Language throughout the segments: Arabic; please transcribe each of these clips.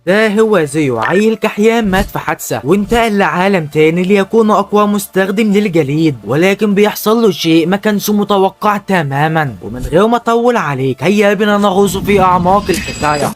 ده هو زيو، عيل كحيان مات في حادثة وانتقل لعالم تاني ليكون أقوى مستخدم للجليد، ولكن بيحصل له شيء ما كانش متوقع تماما. ومن غير ما أطول عليك هيا بنا نغوص في أعماق الحكاية.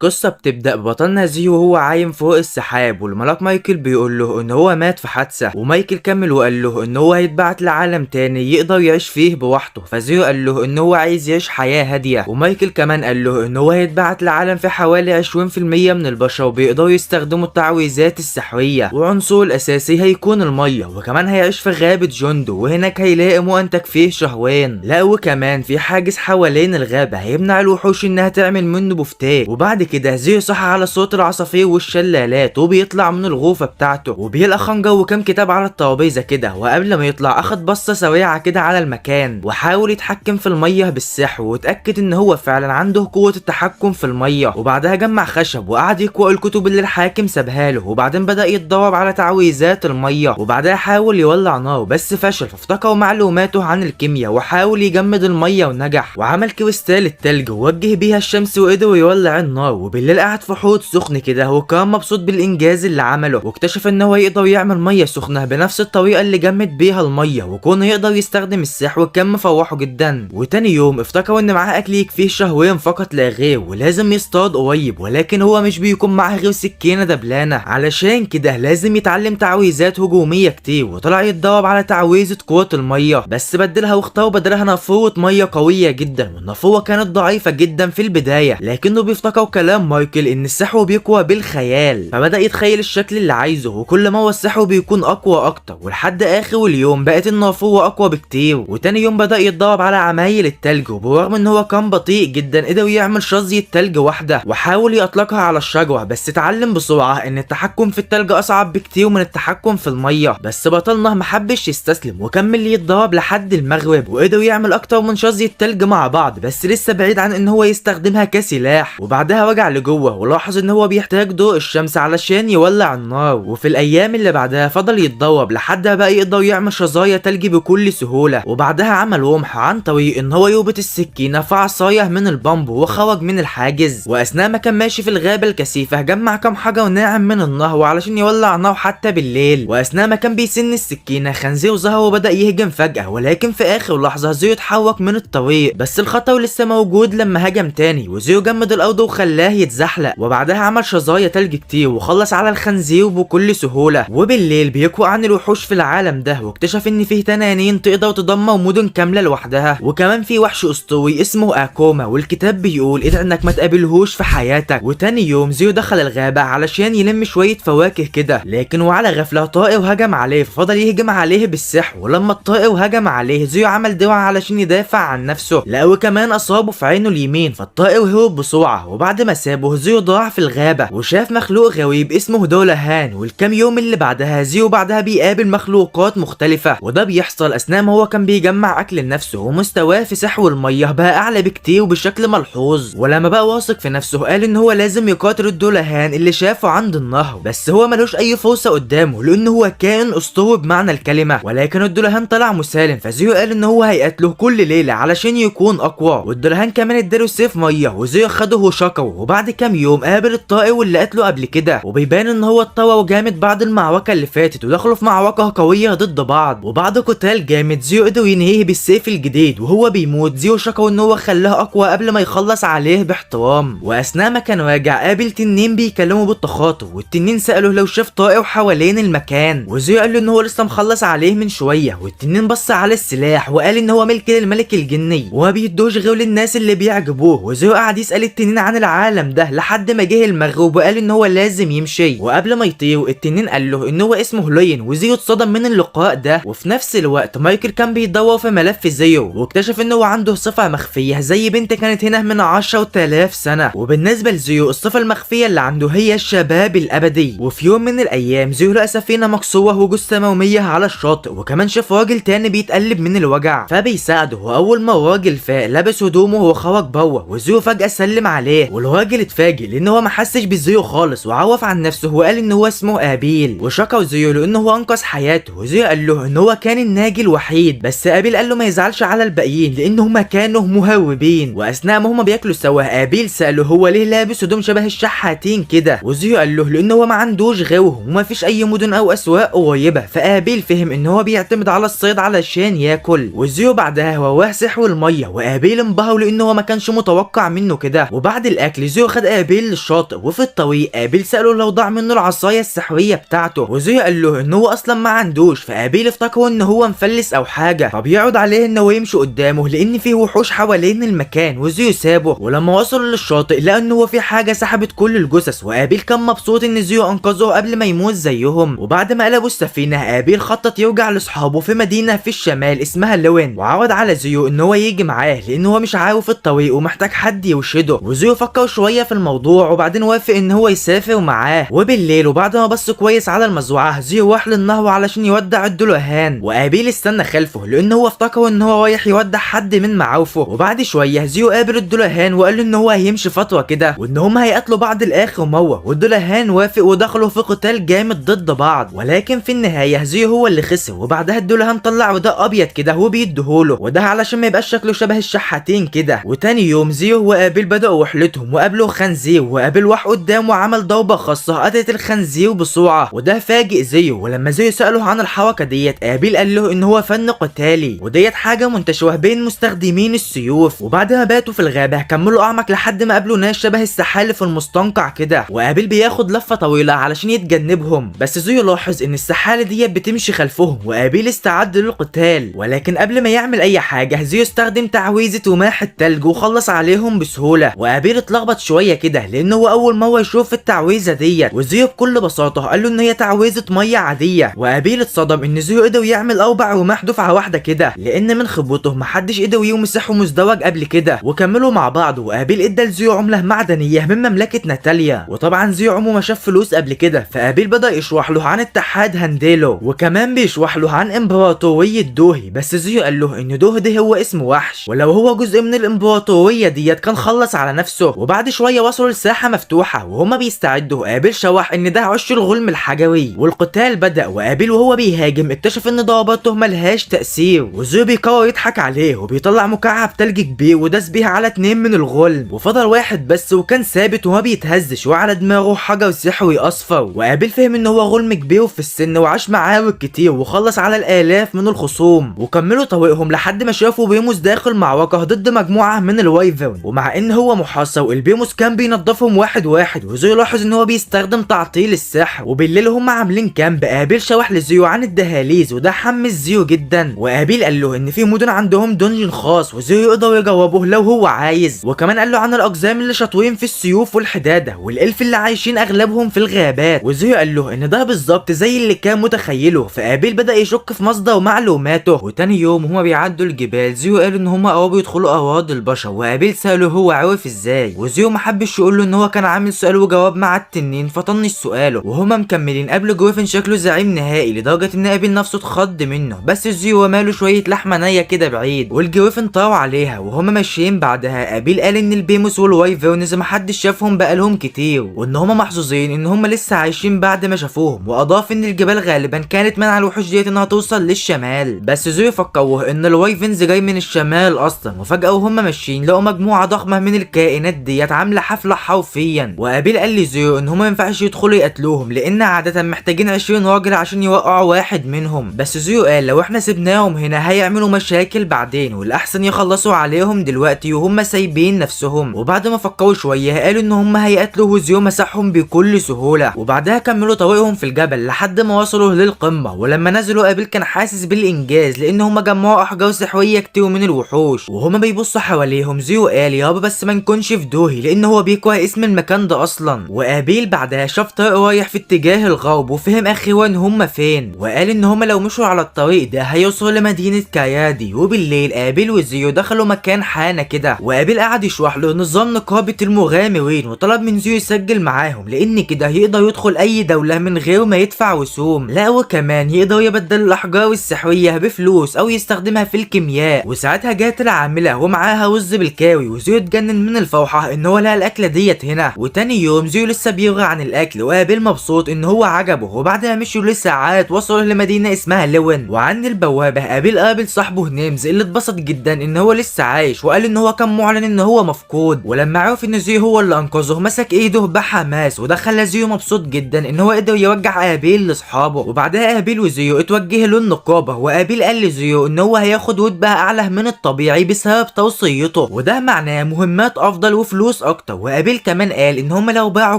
القصة بتبدأ ببطلنا زيو وهو عايم فوق السحاب، والملاك مايكل بيقول له ان هو مات في حادثة، ومايكل كمل وقال له ان هو هيتبعت لعالم تاني يقدر يعيش فيه بوحده. فزيو قال له ان هو عايز يعيش حياة هادية، ومايكل كمان قال له ان هو هيتبعت لعالم في حوالي 20% من البشر وبيقدروا يستخدموا التعويذات السحرية، وعنصره الاساسي هيكون المية، وكمان هيعيش في غابة جوندو وهناك هيلاقي مؤن فيه شهوان. لا وكمان في حاجز حوالين الغابة هيمنع الوحوش انها تعمل منه بفتاك. وبعد كده زيو صحى على صوت العصافير والشلالات وبيطلع من الغرفة بتاعته وبيلقى خنجر وكام كتاب على الترابيزة كده، وقبل ما يطلع اخد بصة سريعة كده على المكان وحاول يتحكم في المية بالسحر، واتأكد ان هو فعلا عنده قوة التحكم في المية. وبعدها جمع خشب وقعد يقرأ الكتب اللي الحاكم سابها له، وبعدين بدأ يتدرب على تعويذات المية. وبعدها حاول يولع نار بس فشل، فافتكر معلوماته عن الكيمياء وحاول يجمد المية ونجح، وعمل كريستال التلج ووجه بيها الشمس وقدر يولع النار. وبالليل قعد في حوض سخن كده وكان مبسوط بالانجاز اللي عمله، واكتشف ان هو يقدر يعمل ميه سخنه بنفس الطريقه اللي جمد بيها الميه، وكونه يقدر يستخدم السحر وكان مفوحه جدا. وتاني يوم افتكر ان معاه اكل يكفيه شهرين فقط لا غير، ولازم يصطاد قريب، ولكن هو مش بيكون معاه غير سكينه دبلانه، علشان كده لازم يتعلم تعويذات هجوميه كتير. وطلع يتدرب على تعويذه قوه الميه، بس بدلها واختار بدلها نافوره ميه قويه جدا، والنافوره كانت ضعيفه جدا في البدايه، لكنه بيفتكر كلام مايكل ان السحر بيقوى بالخيال، فبدأ يتخيل الشكل اللي عايزه، وكل ما هو السحر بيكون اقوى اكتر، ولحد اخر اليوم بقت النافوره اقوى بكتير. وتاني يوم بدأ يتدرب على عمايل التلج، وبرغم ان هو كان بطيء جدا قدر يعمل شظية تلج واحدة وحاول يطلقها على الشجرة، بس اتعلم بسرعة ان التحكم في التلج اصعب بكتير من التحكم في المية. بس بطلنا محبش يستسلم وكمل يتدرب لحد المغرب، وقدر يعمل اكتر من شظية تلج مع بعض، بس لسه بعيد عن ان هو يستخدمها كسلاح. وبعدها رجع لجوه ولاحظ ان هو بيحتاج ضوء الشمس علشان يولع النار. وفي الايام اللي بعدها فضل يتدرب لحد ما بقى يقدر يعمل شظايا تلج بكل سهوله. وبعدها عمل رمح عن طريق ان هو يربط السكينه في عصايه من البامب وخرج من الحاجز. واثناء ما كان ماشي في الغابه الكثيفه جمع كام حجر ناعم من النهر علشان يولع نار حتى بالليل. واثناء ما كان بيسن السكينه خنزير ظهر وبدا يهجم فجاه، ولكن في اخر لحظه زيو اتحرك من الطريق، بس الخطر لسه موجود لما هجم تاني، وزيو جمد الارض وخلاه يتزحلق. وبعدها عمل شظايا تلج كتير وخلص على الخنزير بكل سهوله. وبالليل بيقوى عن الوحوش في العالم ده، واكتشف ان فيه تنانين تقدر تدمر مدن كامله لوحدها، وكمان في وحش اسطوري اسمه اكوما، والكتاب بيقول ادعي انك ما تقابلهوش في حياتك. وتاني يوم زيو دخل الغابه علشان يلم شويه فواكه كده، لكن وعلى غفله طائر هجم عليه، ففضل يهجم عليه بالسحر. ولما الطائر هجم عليه زيو عمل درع علشان يدافع عن نفسه، لا وكمان اصابه في عينه اليمين، فالطائر هرب بسرعه. وبعد ما سابه زيو ضاع في الغابة وشاف مخلوق غريب اسمه دولهان. والكام يوم اللي بعدها زيو بعدها بيقابل مخلوقات مختلفة، وده بيحصل اثناء ما هو كان بيجمع اكل لنفسه، ومستواه في سحر المية بقى اعلى بكتير وبشكل ملحوظ. ولما بقى واثق في نفسه قال ان هو لازم يقاتل الدولهان اللي شافه عند النهر، بس هو ملوش اي فرصة قدامه لان هو كائن اسطوري بمعنى الكلمة. ولكن الدولهان طلع مسالم، فزيو قال ان هو هيقتله كل ليلة علشان يكون اقوى. والدولهان كمان اداله سيف مية وزيو خده وشكره. وبعد كام يوم قابل الطائر واللي قتله قبل كده، وبيبان ان هو اتطور جامد بعد المعركه اللي فاتت، ودخلوا في معركه قويه ضد بعض. وبعد قتال جامد زيو قدر ينهيه بالسيف الجديد، وهو بيموت زيو شكر ان هو خلاه اقوى قبل ما يخلص عليه باحترام. واثناء ما كان راجع قابل تنين بيكلموا بالتخاطب، والتنين ساله لو شاف طائر حوالين المكان، وزيو قال له ان هو لسه مخلص عليه من شويه. والتنين بص على السلاح وقال ان هو ملك للملك الجني وما بيدوش غير للناس اللي بيعجبوه. وزيو قعد يسال التنين عن العالم ده لحد ما جه المغرب وقال ان هو لازم يمشي. وقبل ما يطير التنين قال له ان هو اسمه لوين، وزيو اتصدم من اللقاء ده. وفي نفس الوقت مايكل كان بيدور في ملف زيو واكتشف ان هو عنده صفه مخفيه زي بنت كانت هنا من 10,000 سنه. وبالنسبه لزيو الصفه المخفيه اللي عنده هي الشباب الابدي. وفي يوم من الايام زيو لقى سفينه مكسوره وجثه موميه على الشاطئ، وكمان شاف راجل تاني بيتقلب من الوجع فبيساعده. واول ما الراجل فاق لبس هدومه وخرج بره، وزيو فجاه سلم عليه، والراجل الراجل اتفاجئ لان هو ما حسش بزيو خالص وعوف عن نفسه وقال ان هو اسمه ابيل، وشكر زيو لانه هو انقذ حياته. وزيو قال له ان هو كان الناجي الوحيد، بس ابيل قال له ما يزعلش على الباقيين لان هما كانوا مهوبين. واثناء ما هما بياكلوا سوا ابيل ساله هو ليه لابس هدوم شبه الشحاتين كده، وزيو قال له لان هو ما عندوش غيرهم وما فيش اي مدن او اسواق قريبه. فابيل فهم ان هو بيعتمد على الصيد علشان ياكل. وزيو بعدها هو سحر الميه، وابيل انبهر لانه هو ما كانش متوقع منه كده. وبعد الاكل زيو خد ابيل للشاطئ، وفي الطريق ابيل ساله لو ضاع منه العصايه السحريه بتاعته، وزيو قال له ان هو اصلا ما عندوش. فابيل افتكر ان هو مفلس او حاجه، فبيعرض عليه ان هو يمشي قدامه لان فيه وحوش حوالين المكان. وزيو سابه، ولما وصلوا للشاطئ لقى ان هو في حاجه سحبت كل الجثث. وابيل كان مبسوط ان زيو انقذه قبل ما يموت زيهم. وبعد ما قلبوا السفينه ابيل خطط يرجع لاصحابه في مدينه في الشمال اسمها لوين، وعرض على زيو ان هو يجي معاه لان هو مش عارف الطريق ومحتاج حد يرشده. وزيو فكر شويه في الموضوع وبعدين وافق ان هو يسافر معاه. وبالليل وبعد ما بص كويس على المزرعه زيو راح للنهر علشان يودع الدلهان، وابيل استنى خلفه لان هو افتكر ان هو رايح يودع حد من معارفه. وبعد شويه زيو قابل الدلهان وقال له ان هو هيمشي فتره كده وان هم هيقاتلوا بعض لاخر مره. والدلهان وافق ودخلوا في قتال جامد ضد بعض، ولكن في النهايه زيو هو اللي خسر. وبعدها الدلهان طلع وده ابيض كده وبيديهوله، وده علشان ما يبقاش شكله شبه الشحاتين كده. وتاني يوم زيو وابيل بدأوا رحلتهم وقابلوا خنزير، وابيل واح قدام وعمل ضربه خاصه قتلت الخنزير بسرعه، وده فاجئ زيو. ولما زيو سأله عن الحركه ديت ابيل قال له ان هو فن قتالي، وديت حاجه منتشره بين مستخدمين السيوف. وبعد ما باتوا في الغابه كملوا اعمق لحد ما قابلوا ناس شبه السحالف المستنقع كده، وابيل بياخد لفه طويله علشان يتجنبهم. بس زيو لاحظ ان السحالة ديت بتمشي خلفهم، وابيل استعد للقتال. ولكن قبل ما يعمل اي حاجه زيو استخدم تعويذه رماح التلج وخلص عليهم بسهوله. وابيل اتلخبط شويه كده لانه هو اول مره يشوف التعويذه ديت، وزيو بكل بساطه قال له ان هي تعويذه ميه عاديه. وابيل اتصدم ان زيو قدر يعمل 4 رماح دفعه واحده كده، لان من خبرته محدش قدر يمسحه مزدوج قبل كده. وكملوا مع بعض، وابيل ادى لزيو عمله معدنيه من مملكه ناتاليا. وطبعا زيو عمره ما شاف فلوس قبل كده، فابيل بدا يشرح له عن اتحاد هانديلو، وكمان بيشرح له عن امبراطوريه دوهي. بس زيو قال له ان دوه ده هو اسم وحش، ولو هو جزء من الامبراطوريه ديت كان خلص على نفسه. وبعد شويه وصلوا لساحه مفتوحه وهما بيستعدوا. ابيل شوح ان ده عش الغلم الحجري، والقتال بدا. وابيل وهو بيهاجم اكتشف ان ضرباته ملهاش تاثير، وزيو بيقرر يضحك عليه وبيطلع مكعب تلج كبير وداس بيها على 2 من الغلم، وفضل واحد بس وكان ثابت وما بيتهزش، وعلى دماغه حجر سحري اصفر. وابيل فهم ان هو غلم كبير في السن وعاش معارك كتير وخلص على الالاف من الخصوم. وكملوا طريقهم لحد ما شافوا بيموس داخل معركه ضد مجموعه من الوايفرن، ومع ان هو محاصر البيموس كان بينضفهم واحد واحد. وزيو لاحظ ان هو بيستخدم تعطيل السحر. وبالليل هم عاملين كامب. ابيل شوح لزيو عن الدهاليز وده حمس زيو جدا. وابيل قال له ان في مدن عندهم دنجن خاص وزيو يقدر يجاوبه لو هو عايز. وكمان قال له عن الاقزام اللي شاطرين في السيوف والحداده والالف اللي عايشين اغلبهم في الغابات. وزيو قال له ان ده بالظبط زي اللي كان متخيله. فابيل بدا يشك في مصدر معلوماته. وتاني يوم هما بيعدوا الجبال زيو قال ان هما قربوا يدخلوا اراضي البشر، وابيل ساله هو عرف ازاي. وزيو محبش يقول له ان هو كان عامل سؤال وجواب مع التنين فطنش سؤاله. وهما مكملين قبل جريفن شكله زعيم نهائي لدرجه ان ابيل نفسه اتخض منه. بس زيو ماله شويه لحمه نيه كده بعيد، والجريفن طار عليها. وهما ماشيين بعدها ابيل قال ان البيموس والوايفرنز محدش شافهم بقالهم كتير، وان هما محظوظين ان هما لسه عايشين بعد ما شافوهم. واضاف ان الجبال غالبا كانت منع الوحوش ديت انها توصل للشمال. بس زيو فكروه ان الوايفنز جاي من الشمال اصلا. وفجاه وهما ماشيين لقوا مجموعه ضخمه من الكائنات ديت عامله حفله حرفيا. وابيل قال لزيو ان هما ما ينفعش يدخلوا يقتلوهم لان عاده محتاجين 20 راجل عشان يوقعوا واحد منهم. بس زيو قال لو احنا سيبناهم هنا هيعملوا مشاكل بعدين، والاحسن يخلصوا عليهم دلوقتي وهم سايبين نفسهم. وبعد ما فكروا شويه قالوا ان هم هيقتلوا، وزيو مسحهم بكل سهوله. وبعدها كملوا طريقهم في الجبل لحد ما وصلوا للقمه. ولما نزلوا ابيل كان حاسس بالانجاز لان هم جمعوا احجار سحريه كتير من الوحوش. وهما بيبصوا حواليهم زيو قال يابا بس ما نكونش في دوهي لان هو بيكره اسم المكان ده اصلا. وابيل بعدها شاف طريق رايح في اتجاه الغرب وفهم اخيرا هما فين، وقال ان هما لو مشوا على الطريق ده هيوصلوا لمدينه كايادي. وبالليل ابيل وزيو دخلوا مكان حانه كده، وابيل قعد يشرح له نظام نقابه المغامرين وطلب من زيو يسجل معاهم لان كده يقدر يدخل اي دوله من غير ما يدفع رسوم. لا وكمان يقدر يبدل الاحجار السحريه بفلوس او يستخدمها في الكيمياء. وساعتها جات العامله ومعاها رز بالكاوي، وزيو اتجنن من الفرحه ان هو لقى الاكله ديت هنا. وتاني يوم زيو لسه بيغرى عن الاكل وابيل مبسوط ان هو عجبه. وبعد ما مشوا لساعات وصلوا لمدينه اسمها لوين، وعند البوابه قابل صاحبه نيمز اللي اتبسط جدا ان هو لسه عايش، وقال ان هو كان معلن ان هو مفقود. ولما عرف ان زيو هو اللي انقذه مسك ايده بحماس، وده خلى زيو مبسوط جدا ان هو قدر يرجع ابيل لاصحابه. وبعدها ابيل وزيو اتوجه للنقابه، وابيل قال لزيو ان هو هياخد رتبه اعلى من الطبيعي بسبب توصيته، وده معناه مهمات افضل وفلوس اكتر. وابيل كمان قال ان هم لو باعوا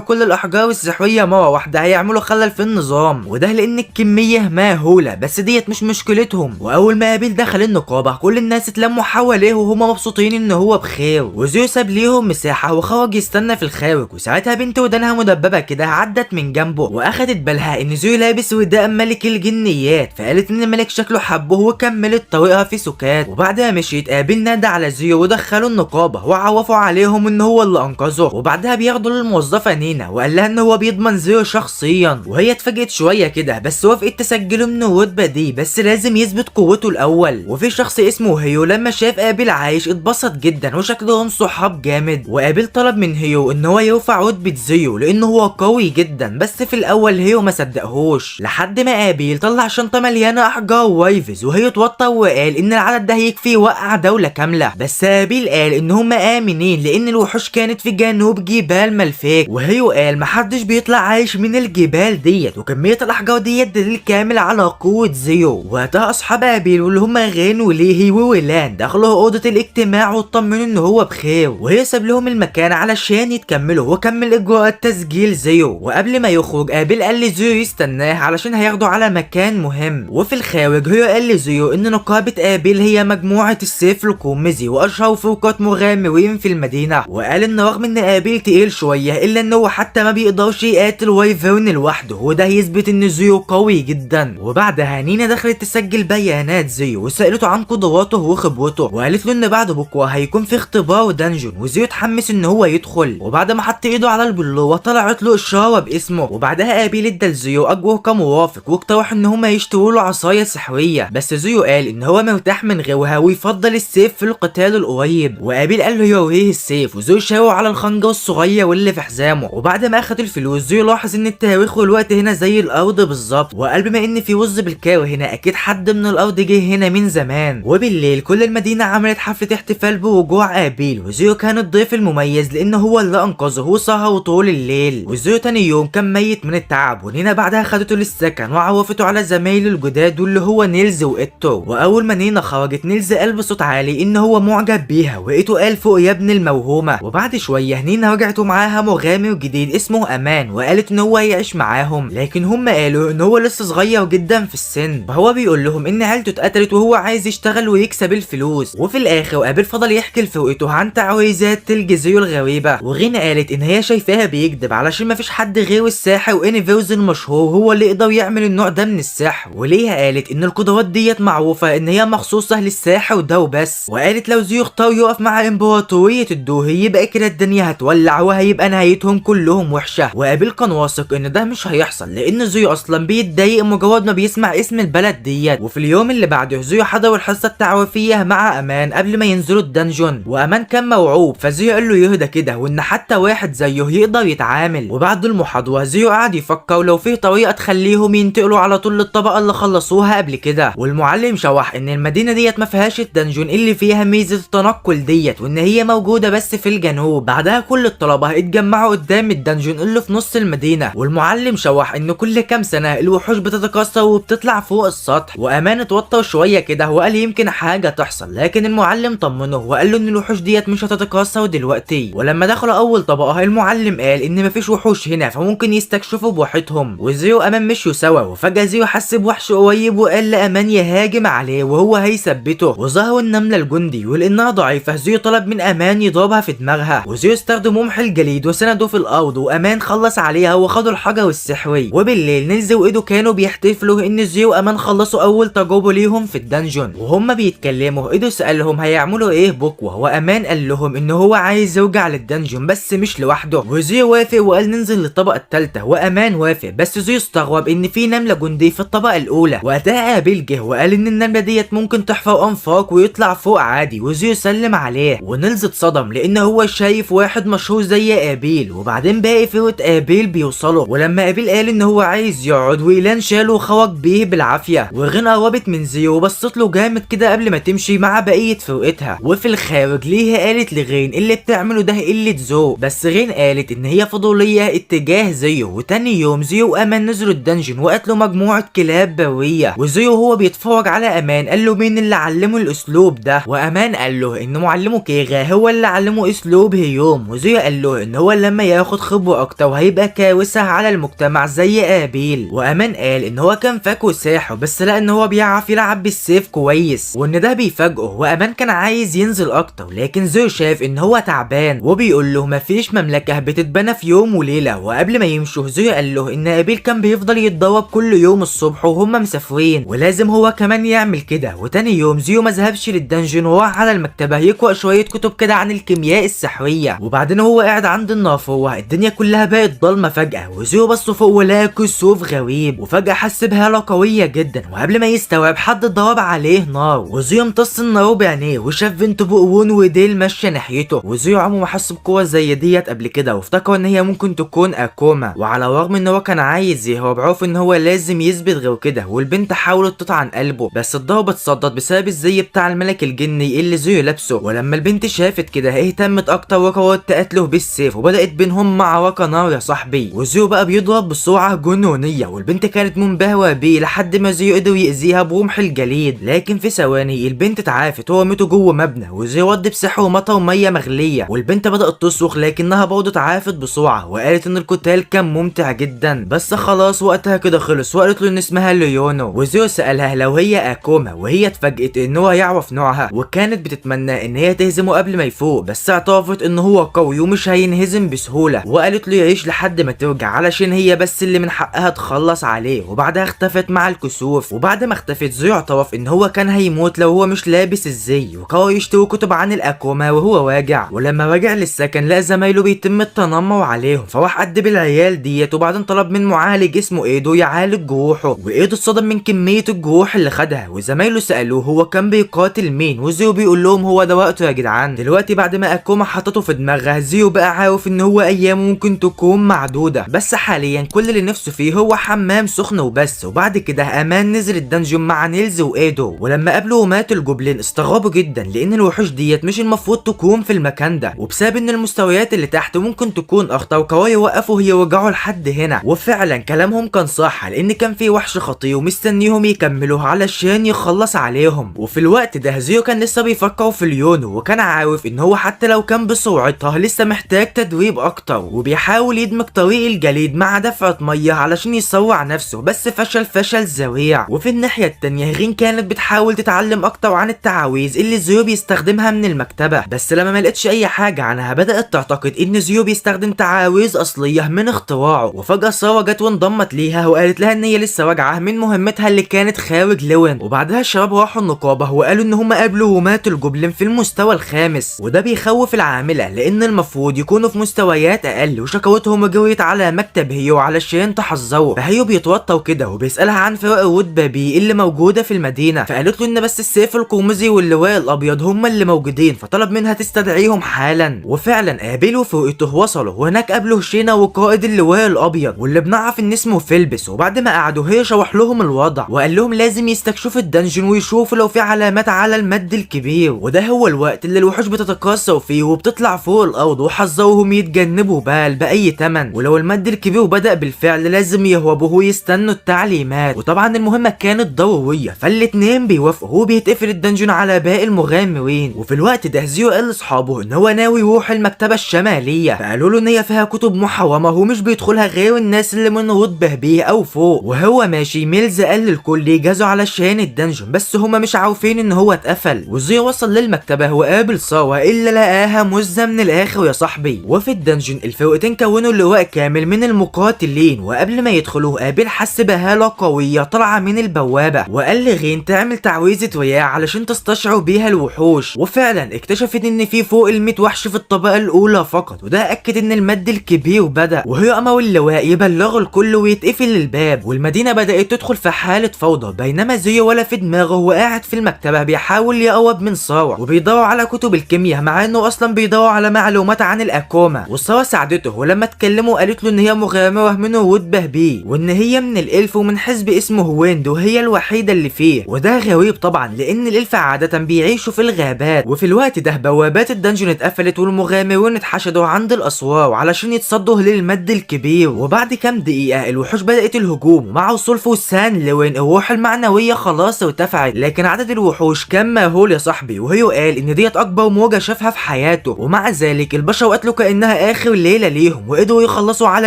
كل الاحجار السحريه مره واحده هيعملوا خلل في النظام، وده لان الكميه مهوله، بس ديت مش مشكلتهم. واول ما ابيل دخل النقابه كل الناس اتلموا حواليه وهم مبسوطين ان هو بخير. وزيو ساب ليهم مساحه وخرج يستنى في الخارج. وساعتها بنت ودانها مدببه كده عدت من جنبه واخدت بالها ان زيو لابس رداء ملك الجنيات، فقالت ان الملك شكله حبه وكملت طريقها في سكات. وبعدها مشيت ابيل نادى على زيو ودخلوا النقابه وعرفوا عليهم ان هو اللي انقذه. وبعدها بياخدوا للموظفه نينا وقال لها ان هو بيضمن زيو شخصيا، وهي اتفاجئت شويه كده بس وافقت تسجله من الرتبه دي، بس لازم يثبت قوته الاول. وفي شخص اسمه هيو لما شاف ابيل عايش اتبسط جدا وشكلهم صحاب جامد. وابيل طلب من هيو ان هو يرفع رتبه زيو لانه هو قوي جدا، بس في الاول هيو ما صدقهوش لحد ما ابيل طلع شنطه مليانه احجار وايفز، وهيو اتوتر وقال ان العدد ده هيكفي يوقع دوله كامله. بس ابيل قال ان هم امنين لان الوحوش كانت في جنوب جبال ملفيك، وهيو قال محدش بيطلع عايش من الجبال ديت، وكميه الاحجار ديت دليل كامل على قوه زيو. وقتها اصحاب ابيل واللي هم غين وليهي وولان دخلوا اوضه الاجتماع واطمنوا ان هو بخير، وهي ساب لهم المكان علشان يتكملوا وكمل اجراءات تسجيل زيو. وقبل ما يخرج ابيل قال لزيو يستناه علشان هياخده على مكان مهم. وفي الخارج هو قال لزيو ان نقابه ابيل هي مجموعه السيف القومزي واشهر فرقات مغامرين في المدينه، وقال ان رغم ان ابيل تقيل شويه الا ان هو حتى ما بيقدرش يقاتل وايفرن لوحده، وده يثبت ان زيو قوي جدا. وبعدها نينا دخلت تسجل بيانات زيو وسالته عن قدراته وخبرته، وقالت له ان بعد بكره هيكون في اختبار دنجون، وزيو اتحمس ان هو يدخل. وبعد ما حط ايده على البلوه طلعت له اشاره باسمه. وبعدها ابيل ادى لزيو اجره كمرافق واقترح ان هما يشتروا له عصايه سحريه، بس زيو قال ان هو مرتاح من غيرها ويفضل السيف في القتال القريب. وابيل قال له يوريه السيف، وزيو شاور على الخنجر الصغير واللي في حزامه. وبعد ما اخد الفلوس زيو لاحظ ان التاريخ والوقت هنا زي الارض بالظبط، وقال بما ان في وز بالكاوي هنا اكيد حد من الارض جه هنا من زمان. وبالليل كل المدينه عملت حفله احتفال برجوع ابيل، وزيو كان الضيف المميز لان هو اللي انقذه وسهر طول الليل. وزيو تاني يوم كان ميت من التعب، ونينا بعدها خدته للسكن وعرفته على زمايله الجداد واللي هو نيلز وايتو. واول ما نينا خرجت نيلز قال بصوت عالي ان هو معجب بيها، وايتو قال فوق يا ابن الموهومه. وبعد شويه نينا رجعت ومعاها مغامر جديد اسمه امان، وقالت ان هو يعيش معاهم، لكن هم قالوا ان هو لسه صغير جدا في السن، فهو بيقول لهم ان عيلته اتقتلت وهو عايز يشتغل ويكسب الفلوس. وفي الاخر ابيل فضل يحكي لفرقته عن تعويذات تلج زيو الغريبه، وغينا قالت ان هي شايفاها بيكذب علشان مفيش حد غير الساحر وانيفيرز المشهور هو اللي يقدر يعمل النوع ده من السحر. وليها قالت ان القدرات ديت معروفه ان هي مخصوصه للساحر ده وبس، وقالت لو زيو اختار يقف مع امبراطوريه الدوهي يبقى كده الدنيا هتولع وهيبقى نهايتهم كلهم وحشه. وابيل كان واثق ان ده مش هيحصل لان زيو اصلا بيتضايق مجرد ما بيسمع اسم البلد ديت. وفي اليوم اللي بعده زيو حضر الحصه التعريفيه مع امان قبل ما ينزلوا الدنجون، وامان كان مرعوب فزيو قال له يهدى كده وان حتى واحد زيه يقدر يتعامل. وبعد المحاضره زيو قعد يفكر لو فيه طريقه تخليهم ينتقلوا على طول للطبقه اللي خلصوها قبل كده. والمعلم شرح ان المدينه ديت ما فيهاش الدنجون اللي فيها ميزه التنقل ديت، وان هي موجوده بس في الجنوب. بعدها كل الطلبه اتجمعوا قدام الدنجون اللي في نص المدينه، والمعلم شرح ان كل كام سنه الوحوش بتتكسر وبتطلع فوق السطح. وامان اتوتر شويه كده وقال يمكن حاجه تحصل، لكن المعلم طمنه وقال له ان الوحوش ديت مش هتتكسر دلوقتي. ولما دخلوا اول طبقه المعلم قال ان مفيش وحوش هنا فممكن يستكشفوا بوحدهم. وزيو وامان مشوا سوا، وفجاه زيو حس بوحش قريب وقال لامان يهاجم عليه وهو هيثبته. وظهر النمله الجندي ولانها ضعيفه زيو طلب من امان يضربها في دماغها، وزيو استخدم رمح الجليد وسنده في الارض، وامان خلص عليها وخدوا الحجر السحري. وبالليل نيلز وايدو كانوا بيحتفلوا ان زيو وامان خلصوا اول تجربه ليهم في الدنجون، وهم بيتكلموا ايدو سالهم هيعملوا ايه بكره، وامان قال لهم ان هو عايز يرجع للدنجون بس مش لوحده. وزيو وافق وقال ننزل للطبقه الثالثه، وامان وافق بس زيو استغرب ان في نمله جندي في الطبقه الاولى. وقتها ابيل جه وقال ان النمله ديت ممكن تحفر انفاق ويطلع فوق عادي، وزيو سلم عليه. ونيلز اتصدم لان هو شايف واحد مشهور زي ابيل، وبعدين باقي فرقة ابيل بيوصلوا، ولما ابيل قال ان هو عايز يقعد ويلان شاله وخرج بيه بالعافيه، وغين قربت من زيو وبصت له جامد كده قبل ما تمشي مع بقيه فرقتها. وفي الخارج ليها قالت لغين اللي بتعمله ده قله ذوق، بس غين قالت ان هي فضوليه اتجاه زيو. وتاني يوم زيو وامان نزلوا الدنجن وقتلوا مجموعه كلاب بريه، وزيو هو بيتفرج على امان قال له مين اللي علمه الاسلوب ده، وامان قال له ان معلمه كيغا هو اللي علمه اسلوب هيوم، وزيو قال له ان هو لما ياخد خبره اكتر وهيبقى كارثه على المجتمع زي ابيل. وامان قال ان هو كان فاكره ساحر بس لا ان هو بيعرف يلعب بالسيف كويس وان ده بيفاجئه. وامان كان عايز ينزل اكتر لكن زيو شاف ان هو تعبان وبيقول له مفيش مملكه بتتبنى في يوم وليله. وقبل ما يمشوا زيو قال له ان ابيل كان بيفضل يتدرب كل يوم الصبح وهم مسافرين ولازم هو كمان يعمل كده. وتاني يوم زيو ما ذهبش للدنجن وراح على المكتبه يقرا شويه كتب كده عن الكيمياء السحريه. وبعدين هو قاعد عند النافوره الدنيا كلها بقت ضلمه فجاه، وزيو بص فوق ولقى كسوف غريب وفجاه حس بهاله قويه جدا، وقبل ما يستوعب حد ضرب عليه نار وزيو امتص النار بعينيه وشاف بنت بقرون وديل ماشيه ناحيته. وزيو عمره ما حس بقوه زي ديت قبل كده وافتكر ان هي ممكن تكون اكوما، وعلى الرغم ان هو كان عايز يهرب عرف ان هو لازم يثبت غير كده. والبنت حاولت تطعن قلبه بس الضربه اتصدت بسبب الزي بتاع الملك الجني اللي زيو لابسه. ولما البنت شافت كده اهتمت اكتر وقررت تقتله بالسيف وبدات بينهم معركه نار يا صاحبي. وزيو بقى بيضرب بسرعه جنونيه والبنت كانت منبهره بيه لحد ما زيو قدر يأذيها برمح الجليد، لكن في ثواني البنت اتعافت ورمته جوه مبنى وزيو رد بسحر ومطر ميه مغليه والبنت بدات تصرخ لكنها برضه اتعافت بسرعه وقالت ان القتال كان ممتع جدا. بس خلاص وقتها كده خلص وقالت له ان اسمها ليونو. وزيو سالها لو هي اكوما وهي اتفاجئت ان هو يعرف نوعها وكانت بتتمنى ان هي تهزمه قبل ما يفوق، بس اعترفت ان هو قوي ومش هينهزم بسهوله وقالت له يعيش لحد ما ترجع علشان هي بس اللي من حقها تخلص عليه. وبعدها اختفت مع الكسوف، وبعد ما اختفت زيو اعترف ان هو كان هيموت لو هو مش لابس الزي وقرر يشتري كتب عن الاكوما وهو راجع. ولما رجع للسكن لقى زمايله بيتم التنمر عليهم فراح قدم العيال ديت وبعدين طلب من معالج اسمه ايدو يعالج جروحه، وايدو اتصدم من كميه الجروح اللي خدها وزمايله سالوه هو كان بيقاتل مين وزيو بيقول لهم هو ده وقته يا جدعان. دلوقتي بعد ما اكوما حطته في دماغها زيو بقى عارف ان هو ايامه ممكن تكون معدوده، بس حاليا كل اللي نفسه فيه هو حمام سخن وبس. وبعد كده امان نزل الدنجن مع نيلز وايدو، ولما قابلوا مات الجوبلين استغربوا جدا لان الوحوش ديت مش المفروض تكون في المكان ده، وبسبب ان المستويات اللي تحت ممكن تكون اخطر قرروا يوقفوا يرجعوا لحد هنا. وفعلا كلامهم كان صح لان كان في وحش خطير ومستنيهم يكملوا علشان يخلص عليهم. وفي الوقت ده زيو كان لسه بيفكر في ليونو وكان عارف ان هو حتى لو كان بسرعتها لسه محتاج تدريب اكتر، وبيحاول يدمج طريق الجليد مع دفعة ميه علشان يسوع نفسه بس فشل ذريع. وفي الناحية التانية غين كانت بتحاول تتعلم اكتر عن التعاويذ اللي زيو بيستخدمها من المكتبة، بس لما ملقتش اي حاجة عنها بدأت تعتقد ان زيو بيستخدم تعاويذ اصلية من اختراعه. وفجأة سارة جت وانضمت ليها وقالت لها ان هي لسه راجعة من مهمتها اللي كانت خارج لوين. وبعدها الشباب راحوا النقابة وقالوا ان هم قابلوا ومات الجوبلين في المستوى الخامس، وده بيخوف العاملة لان المفروض يكونوا في مستويات اقل، وشكوتهم جريت على مكتب هيو علشان تحذره. فهيو بيتوتر كده وبيسألها عن فرق الرتبة بي اللي موجودة في المدينة، فقالت له ان بس السيف القرمزي واللواء الابيض هم اللي موجودين، فطلب منها تستدعيهم حالا. وفعلا قابلوا فرقته وصلوا وهناك قابلوا شينا وقائد اللواء الابيض واللي بنعرف ان اسمه فيلبس. وبعد ما قعدوا هي شرح لهم الوضع وقال لهم لازم يستكشفوا الدنجن ويشوفوا لو في علامات على المد الكبير، وده هو الوقت اللي الوحوش بتتكاثر فيه وبتطلع فوق الارض، وحذرهم يتجنبوا بال باي تمن، ولو المد الكبير بدأ بالفعل لازم يهربوا ويستنوا التعليمات. وطبعا المهمة كانت ضرورية فالاتنين بيوافقوا وبيتقفل الدنجن على باقي المغامرين. وفي الوقت ده زيو قال لاصحابه ان هو ناوي يروح المكتبة الشمالية، فقالوا له ان هي فيها كتب محرمة ومش بيدخلها غير الناس اللي من رتبة بيه او فوق. وهو ماشي ميلز قال للكل يجازوا علشان الدنجن بس هما مش عارفين ان هو اتقفل. وزيو وصل للمكتبة وقابل سارة الا لقاها مزة من الاخر يا صاحبي. وفي الدنجن الفرقتين كونوا لواء كامل من المقاتلين، وقبل ما يدخلوا قابل حس بهالة قوية طالعة من البوابة وقال لغين تعمل تعويذة رياح علشان تستشعر بيها الوحوش. وفعلا اكتشفت ان في فوق ال100 وحش في الطبقة الاولى فقط، وده اكد ان المد الكبير بدأ. وهي امر اللواء يبلغوا الكل ويتقفل الباب، والمدينة بدأت تدخل في حالة فوضى، بينما زيو ولا في دماغه وقاعد في المكتبة بيحاول يقرب من سارة وبيدور على كتب الكيمياء مع انه اصلا بيدور يدوروا على معلومات عن الاكوما، وسارة ساعدته، ولما اتكلموا قالت له ان هي مغامرة من وود بهبي، وان هي من الالف ومن حزب اسمه هويند، وهي الوحيدة اللي فيه. وده غريب طبعا لان الالف عادة بيعيشوا في الغابات، وفي الوقت ده بوابات الدنجن اتقفلت والمغامرون اتحشدوا عند الاسوار علشان يتصدوا للمد الكبير. وبعد كام دقيقة الوحوش بدأت الهجوم، ومع وصول فوسان لوين الروح المعنوية خلاص ارتفعت، لكن عدد الوحوش كان مهول يا صاحبي. وهيو قال ان ديت اكبر موجة شافها في حياته، ومع ذلك البشر قتلوا كأنها اخر ليلة ليهم، وقدروا يخلصوا على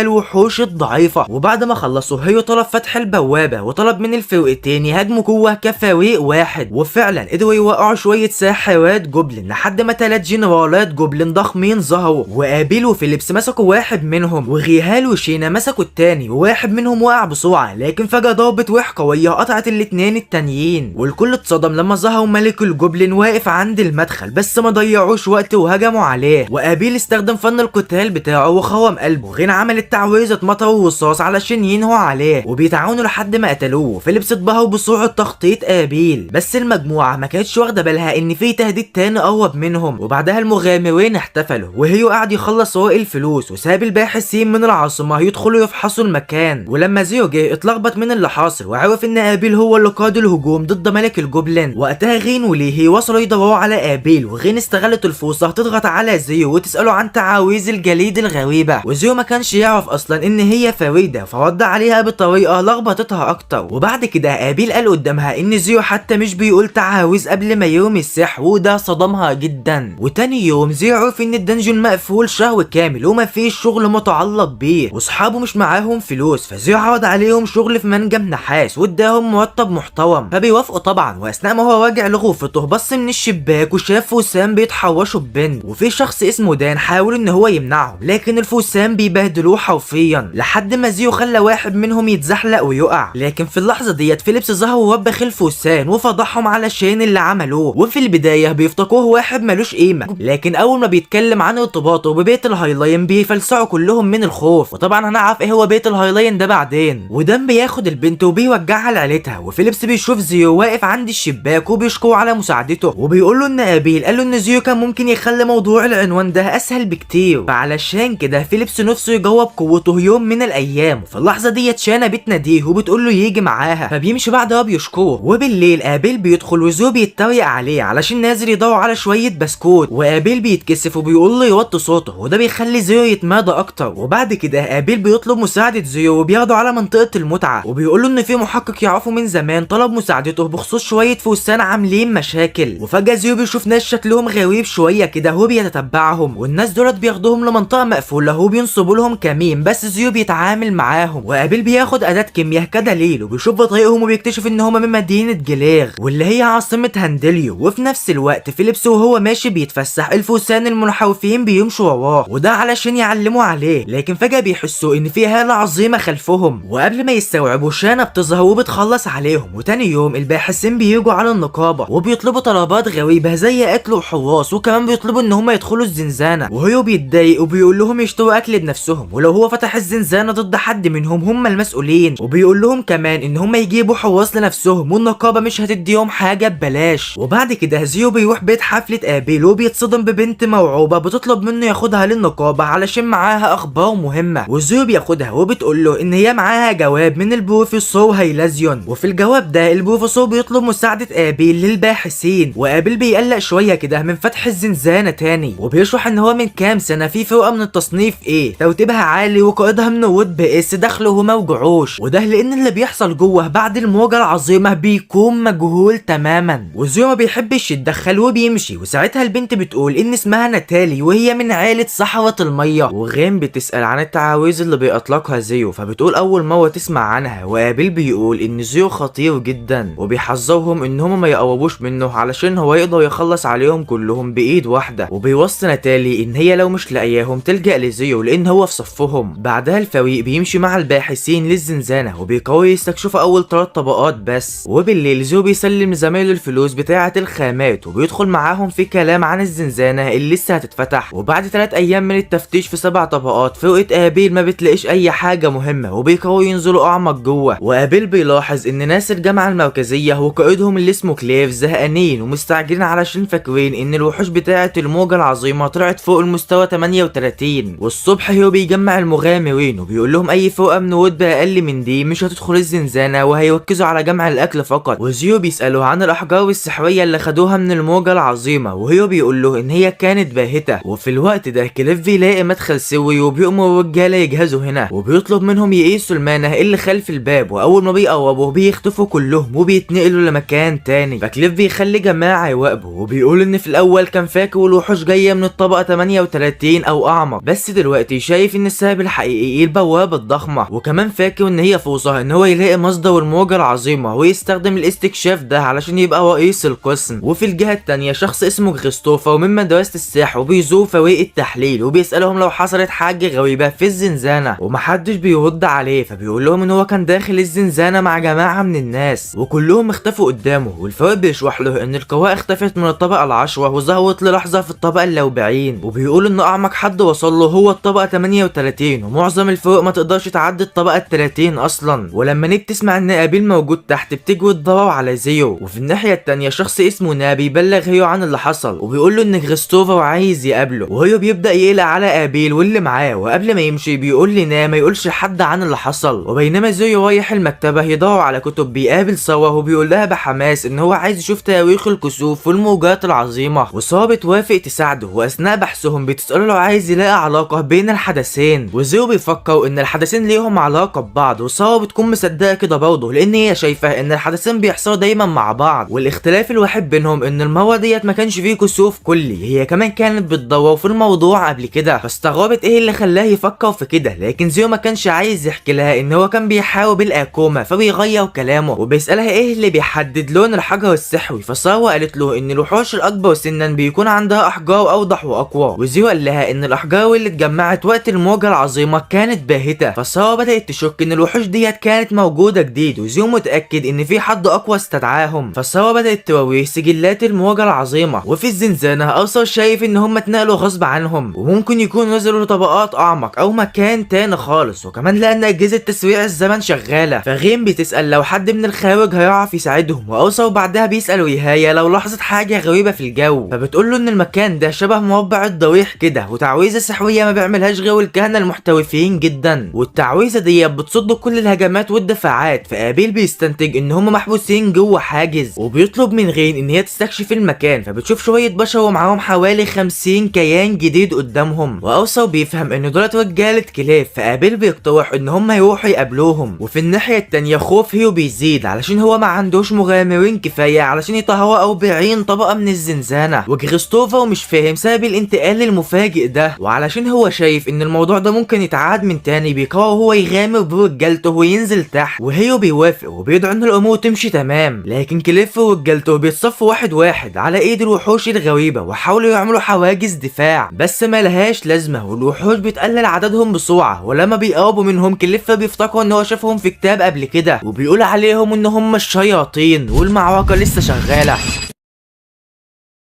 الوحوش الضعيفة. وبعد ما خلصوا هيو طلب فتح البوابة، وطلب من الفرقتين يهاجموا جوه كفريق واحد، وفعلا قدروا يوقعوا شوية ساحرات جوبلين لحد ما 3 جنرالات جوبلين ضخمين ظهروا. وابيل وفيليبس مسكوا واحد منهم، وغيهال وشينا مسكوا التاني، وواحد منهم وقع بسرعة، لكن فجأة ضربة روح قوية قطعت الاتنين التانيين. والكل اتصدم لما ظهر ملك الجوبلين واقف عند المدخل، بس ما ضيعوش وقت وهجموا عليه. وابيل استخدم فن القتال بتاعه وخرم قلبه. غين عملت تعويذة مطر ورصاص علشان ينهوا عليه، وبيتعاونوا لحد ما قتلوه. فيليبس اتبهر بسرعة تخطيط ابيل، بس المجموعة ما كانتش واخدة بالها ان في تهديد تاني قرب منهم. وبعدها المغامرين احتفلوا، وهيو قعد يخلص ورق الفلوس، وساب الباحثين من العاصمة يدخلوا يفحصوا المكان. ولما زيو جه اتلخبط من اللي حاصل، وعرف ان ابيل هو اللي قاد الهجوم ضد ملك الجوبلين. وقتها غين وليهي وصلوا يدوروا على ابيل، وغين استغلت الفرصة تضغط على زيو وتسأله عن تعاويذ الجليد الغريبة. وزيو ما كانش يعرف اصلا ان هي فريدة، فرد عليها بطريقة لخبطتها اكتر. وبعد كده ابيل قال قدامها ان زيو حتى مش بيقول تعاويذ قبل ما يرمي السحر، وده صدمها جدا. وتاني يوم زيو عرف ان الدنجن مقفول شهر كامل وما فيش شغل متعلق بيه، واصحابه مش معاهم فلوس، فزيو عرض عليهم شغل في منجم نحاس واداهم مرتب محترم، فبيوافقوا طبعا. واثناء ما هو راجع لغرفته بص من الشباك وشاف فوسان بيتحوشوا ببنت، وفي شخص اسمه دان حاول ان هو يمنعهم، لكن الفوسان بيبهدلوه حرفيا لحد ما زيو خلى واحد منهم يتزحلق ويقع. لكن في اللحظه ديت فيليبس ظهر ووبخ الفوسان وفضحهم علشان اللي عملوه. وفي البدايه بيفتكروه واحد ملوش قيمه، لكن اول ما بيتكلم عن ارتباطه ببيت الهايلاين بيفلسعوا كلهم من الخوف. وطبعا هنعرف ايه هو بيت الهايلاين ده بعدين. ودان بياخد البنت وبيوجعها لعيلتها، وفيليبس بيشوف زيو واقف عند الشباك وبيشكره على مساعدته، وبيقول له ان ابيل قال له ان زيو كان ممكن يخلي موضوع العنوان ده اسهل بكتير، فعلشان كده فيليبس نفسه يجرب قوته يوم من الايام. وفي اللحظه ديت شانا بتناديه وبتقول له يجي معاها، فبيمشي بعدها بيشكره. وبالليل ابيل بيدخل وزيو بيتريق عليه علشان نازل يدور على شويه بسكوت، وابيل بيتكسف وبيقول له يوطي صوته، وده بيخلي زيو يتمادى اكتر. وبعد كده ابيل بيطلب مساعده زيو وبياخده على منطقه المتعه، وبيقول له ان في محقق يعرفه من زمان طلب مساعدته بخصوص شويه فوسان عاملين مشاكل. وفجاه زيو بيشوف ناس شكلهم غريب شويه كده، هو بيتتبعهم، والناس دولت بياخدوهم لمنطقه مقفوله وبينصبوا لهم كمين، بس زيو بيتعامل معاهم. وابيل بياخد اداه كيمياء كدليل، وبيشوف بطريقهم وبيكتشف ان هم من مدينه جليغ واللي هي عاصمه هاندليو. وفي نفس الوقت فيليبس وهو ماشي بيتفسح الفوسان المنحرفين بيمشوا وراه، وده علشان يعلموا عليه، لكن فجاه بيحسوا ان في هاله عظيمه خلفهم. وقبل ما يستوعبوا شانا بتظهر وبتخلص عليهم. وتاني يوم الباحثين بيجوا على النقابه وبيطلبوا طلبات غريبه زي قتل وحراس، وكمان بيطلبوا ان هم يدخلوا الزنزانه. وهو بيتضايق وبيقول لهم يشتروا اكل بنفسهم، ولو هو فتح الزنزانه ضد حد منهم هم المسؤولين. وبيقول لهم كمان ان هم يجيبوا حراس لنفسهم والنقابه مش هتديهم حاجه ببلاش. وبعد كده زيو بيروح بيت حفله ابيل وبيتصدم ببنت موعوبه بتطلب منه ياخدها للنقابه علشان معاها اخبار مهمه. وزيو بياخدها وبتقول له ان هي معاها جواب من البروفيسور هيلازيون، وفي الجواب ده البروفيسور بيطلب مساعده ابيل للباحثين. وابيل بيقلق شويه كده من فتح الزنزانه تاني، وبيشرح ان هو من كام سنه في فرقه من التصنيف ايه ترتيبها عالي وقائدها من وود بئس دخله وما وجعوش، وده لان اللي بيحصل جوه بعد الموجه العظيمه بيكون مجهول تماما. وزيو ما بيحبش يتدخل وبيمشي. وساعتها البنت بتقول ان اسمها ناتالي وهي من عائله سحرة الميه. وغين بتسال عن التعاويذ اللي بيطلقها زيو، فبتقول اول مره تسمع عنها. وابيل بيقول ان زيو خطير جدا وبيحذرهم ان هم ما يقربوش منه علشان هو يقدر يخلص عليهم كلهم بايد واحده. وبيوصي ناتالي ان هي لو مش لاقياهم تلجأ لزيو لان هو في صفهم. بعدها الفريق بيمشي مع الباحثين للزنزانه وبيقرروا يستكشفوا اول 3 طبقات بس. وبالليل زيو بيسلم لزمايله الفلوس بتاعه الخامات وبيدخل معاهم في كلام عن الزنزانه اللي لسه هتتفتح. وبعد 3 ايام من التفتيش في 7 طبقات فرقه ابيل ما بتلاقيش اي حاجه مهمه وبيقرروا ينزلوا اعمق جوه. وابيل بيلاحظ ان ناس الجامعه المركزيه وقائدهم اللي اسمه كليف زهقانين ومستعجلين علشان فاكرين ان الوحوش بتاعه الموجه الموجة العظيمة طلعت فوق المستوى 38. والصبح هيو بيجمع المغامرين وبيقول لهم اي فوقة من وود اقل من دي مش هتدخل الزنزانة وهيركزوا على جمع الاكل فقط. وزيو بيسأله عن الاحجار السحرية اللي خدوها من الموجة العظيمة وهيو بيقول له ان هي كانت باهتة. وفي الوقت ده كليف بيلاقي مدخل سوي وبيأمر الرجالة يجهزوا هنا وبيطلب منهم يقيسوا المانع اللي خلف الباب، واول ما بيقربوا بيختفوا كلهم وبيتنقلوا لمكان تاني. فكليف بيخلي جماعة يواقبوا وبيقول ان في الاول كان فاكر الوحوش جاية من الطبقة 38 او اعمق، بس دلوقتي شايف ان السبب الحقيقي البوابة الضخمة، وكمان فاكر ان هي فرصة ان هو يلاقي مصدر الموجة العظيمة ويستخدم الاستكشاف ده علشان يبقى رئيس القسم. وفي الجهة التانية شخص اسمه كريستوفر من مدرسة السحر وبيزور فريق التحليل وبيسألهم لو حصلت حاجة غريبة في الزنزانة ومحدش بيرد عليه، فبيقول لهم ان هو كان داخل الزنزانة مع جماعة من الناس وكلهم اختفوا قدامه. والفريق بيشرح له ان القوى اختفت من الطبقة العشرة وظهرت للحظة في الطبقة ال40، وبيقول ان اعمق حد وصل له هو الطبقة 38 ومعظم الفرق ما تقدرش تعدي الطبقة 30 اصلا. ولما نيب تسمع ان ابيل موجود تحت بتجري تدور على زيو. وفي الناحية التانية شخص اسمه نابي بلغ هيو عن اللي حصل وبيقول له ان كريستوفر عايز يقابله، وهيو بيبدأ يقلق على ابيل واللي معاه، وقبل ما يمشي بيقول لنا ما يقولش لحد عن اللي حصل. وبينما زيو رايح المكتبة يدور على كتب بيقابل سوا وبيقول لها بحماس ان هو عايز يشوف تاريخ الكسوف والموجات العظيمة، وسوا بتوافق تساعده. واثناء بحثهم بتسأله لو عايز يلاقي علاقة بين الحدثين، وزيو بيفكر ان الحدثين ليهم علاقة ببعض، وسوا بتكون مصدقة كده برضه لان هي شايفة ان الحدثين بيحصلوا دايما مع بعض، والاختلاف الوحيد بينهم ان المرة ديت ما كانش فيه كسوف كلي، هي كمان كانت بتدور في الموضوع قبل كده. فاستغربت ايه اللي خلاه يفكر في كده، لكن زيو ما كانش عايز يحكي لها ان هو كان بيحارب الاكوما، فبيغير كلامه وبيسألها ايه اللي بيحدد لون الحجر السحري. فسارة قالت له ان الوحوش الاكبر سنا بيكون عندها احجار اوضح واقوى، وزيو قال لها ان الاحجار اللي اتجمعت وقت الموجة العظيمة كانت باهتة. فسارة بدأت تشك ان الوحوش ديت كانت موجودة جديد، وزيو متأكد ان في حد اقوى استدعاهم. فسارة بدأت توريه سجلات الموجة العظيمة، وفي الزنزانة ارثر شايف ان هم اتنقلوا غصب عنهم وممكن يكونوا نزلوا لطبقات اعمق او مكان تاني خالص، وكمان لان اجهزة تسريع الزمن شغالة. فغيم بتسأل لو حد من الخارج هيعرف يساعدهم، وارثر بعدها بيسأل ويهايا لو لاحظت حاجة غريبة في الجو، فبتقول له ان المكان ده شبه مربع الضريح كده، وتعويذة سحرية ما بيعملهاش غير الكهنة المحترفين جدا، والتعويذة دي بتصد كل الهجمات والدفاعات. فابيل بيستنتج ان هم محبوسين جوه حاجز وبيطلب من غين ان هي تستكشف المكان، فبتشوف شوية بشر ومعاهم حوالي 50 كيان جديد قدامهم، وارثر بيفهم ان دولت رجالة كليف، فابيل بيقترح ان هم يروحوا يقابلوهم. وفي الناحية التانية خوف هيو بيزيد علشان هو ما عندوش مغامرين كفاية علشان يطهروا 40 طبقة من الزنزانة، وكريستوفر مش فاهم سبب الانتقال المفاجئ ده، وعلشان هو شايف ان الموضوع ده ممكن يتعاد من تاني بيقرر هو يغامر برجالته وينزل تحت، وهيو بيوافق وبيدعو ان الامور تمشي تمام. لكن كليف ورجالته بيتصفوا واحد واحد على ايد الوحوش الغريبة وحاولوا يعملوا حواجز دفاع بس ما لهاش لازمة، والوحوش بتقلل عددهم بسرعة، ولما بيقربوا منهم كليف بيفتكروا ان هو شافهم في كتاب قبل كده وبيقول عليهم ان هم الشياطين والمعركة لسه شغالة.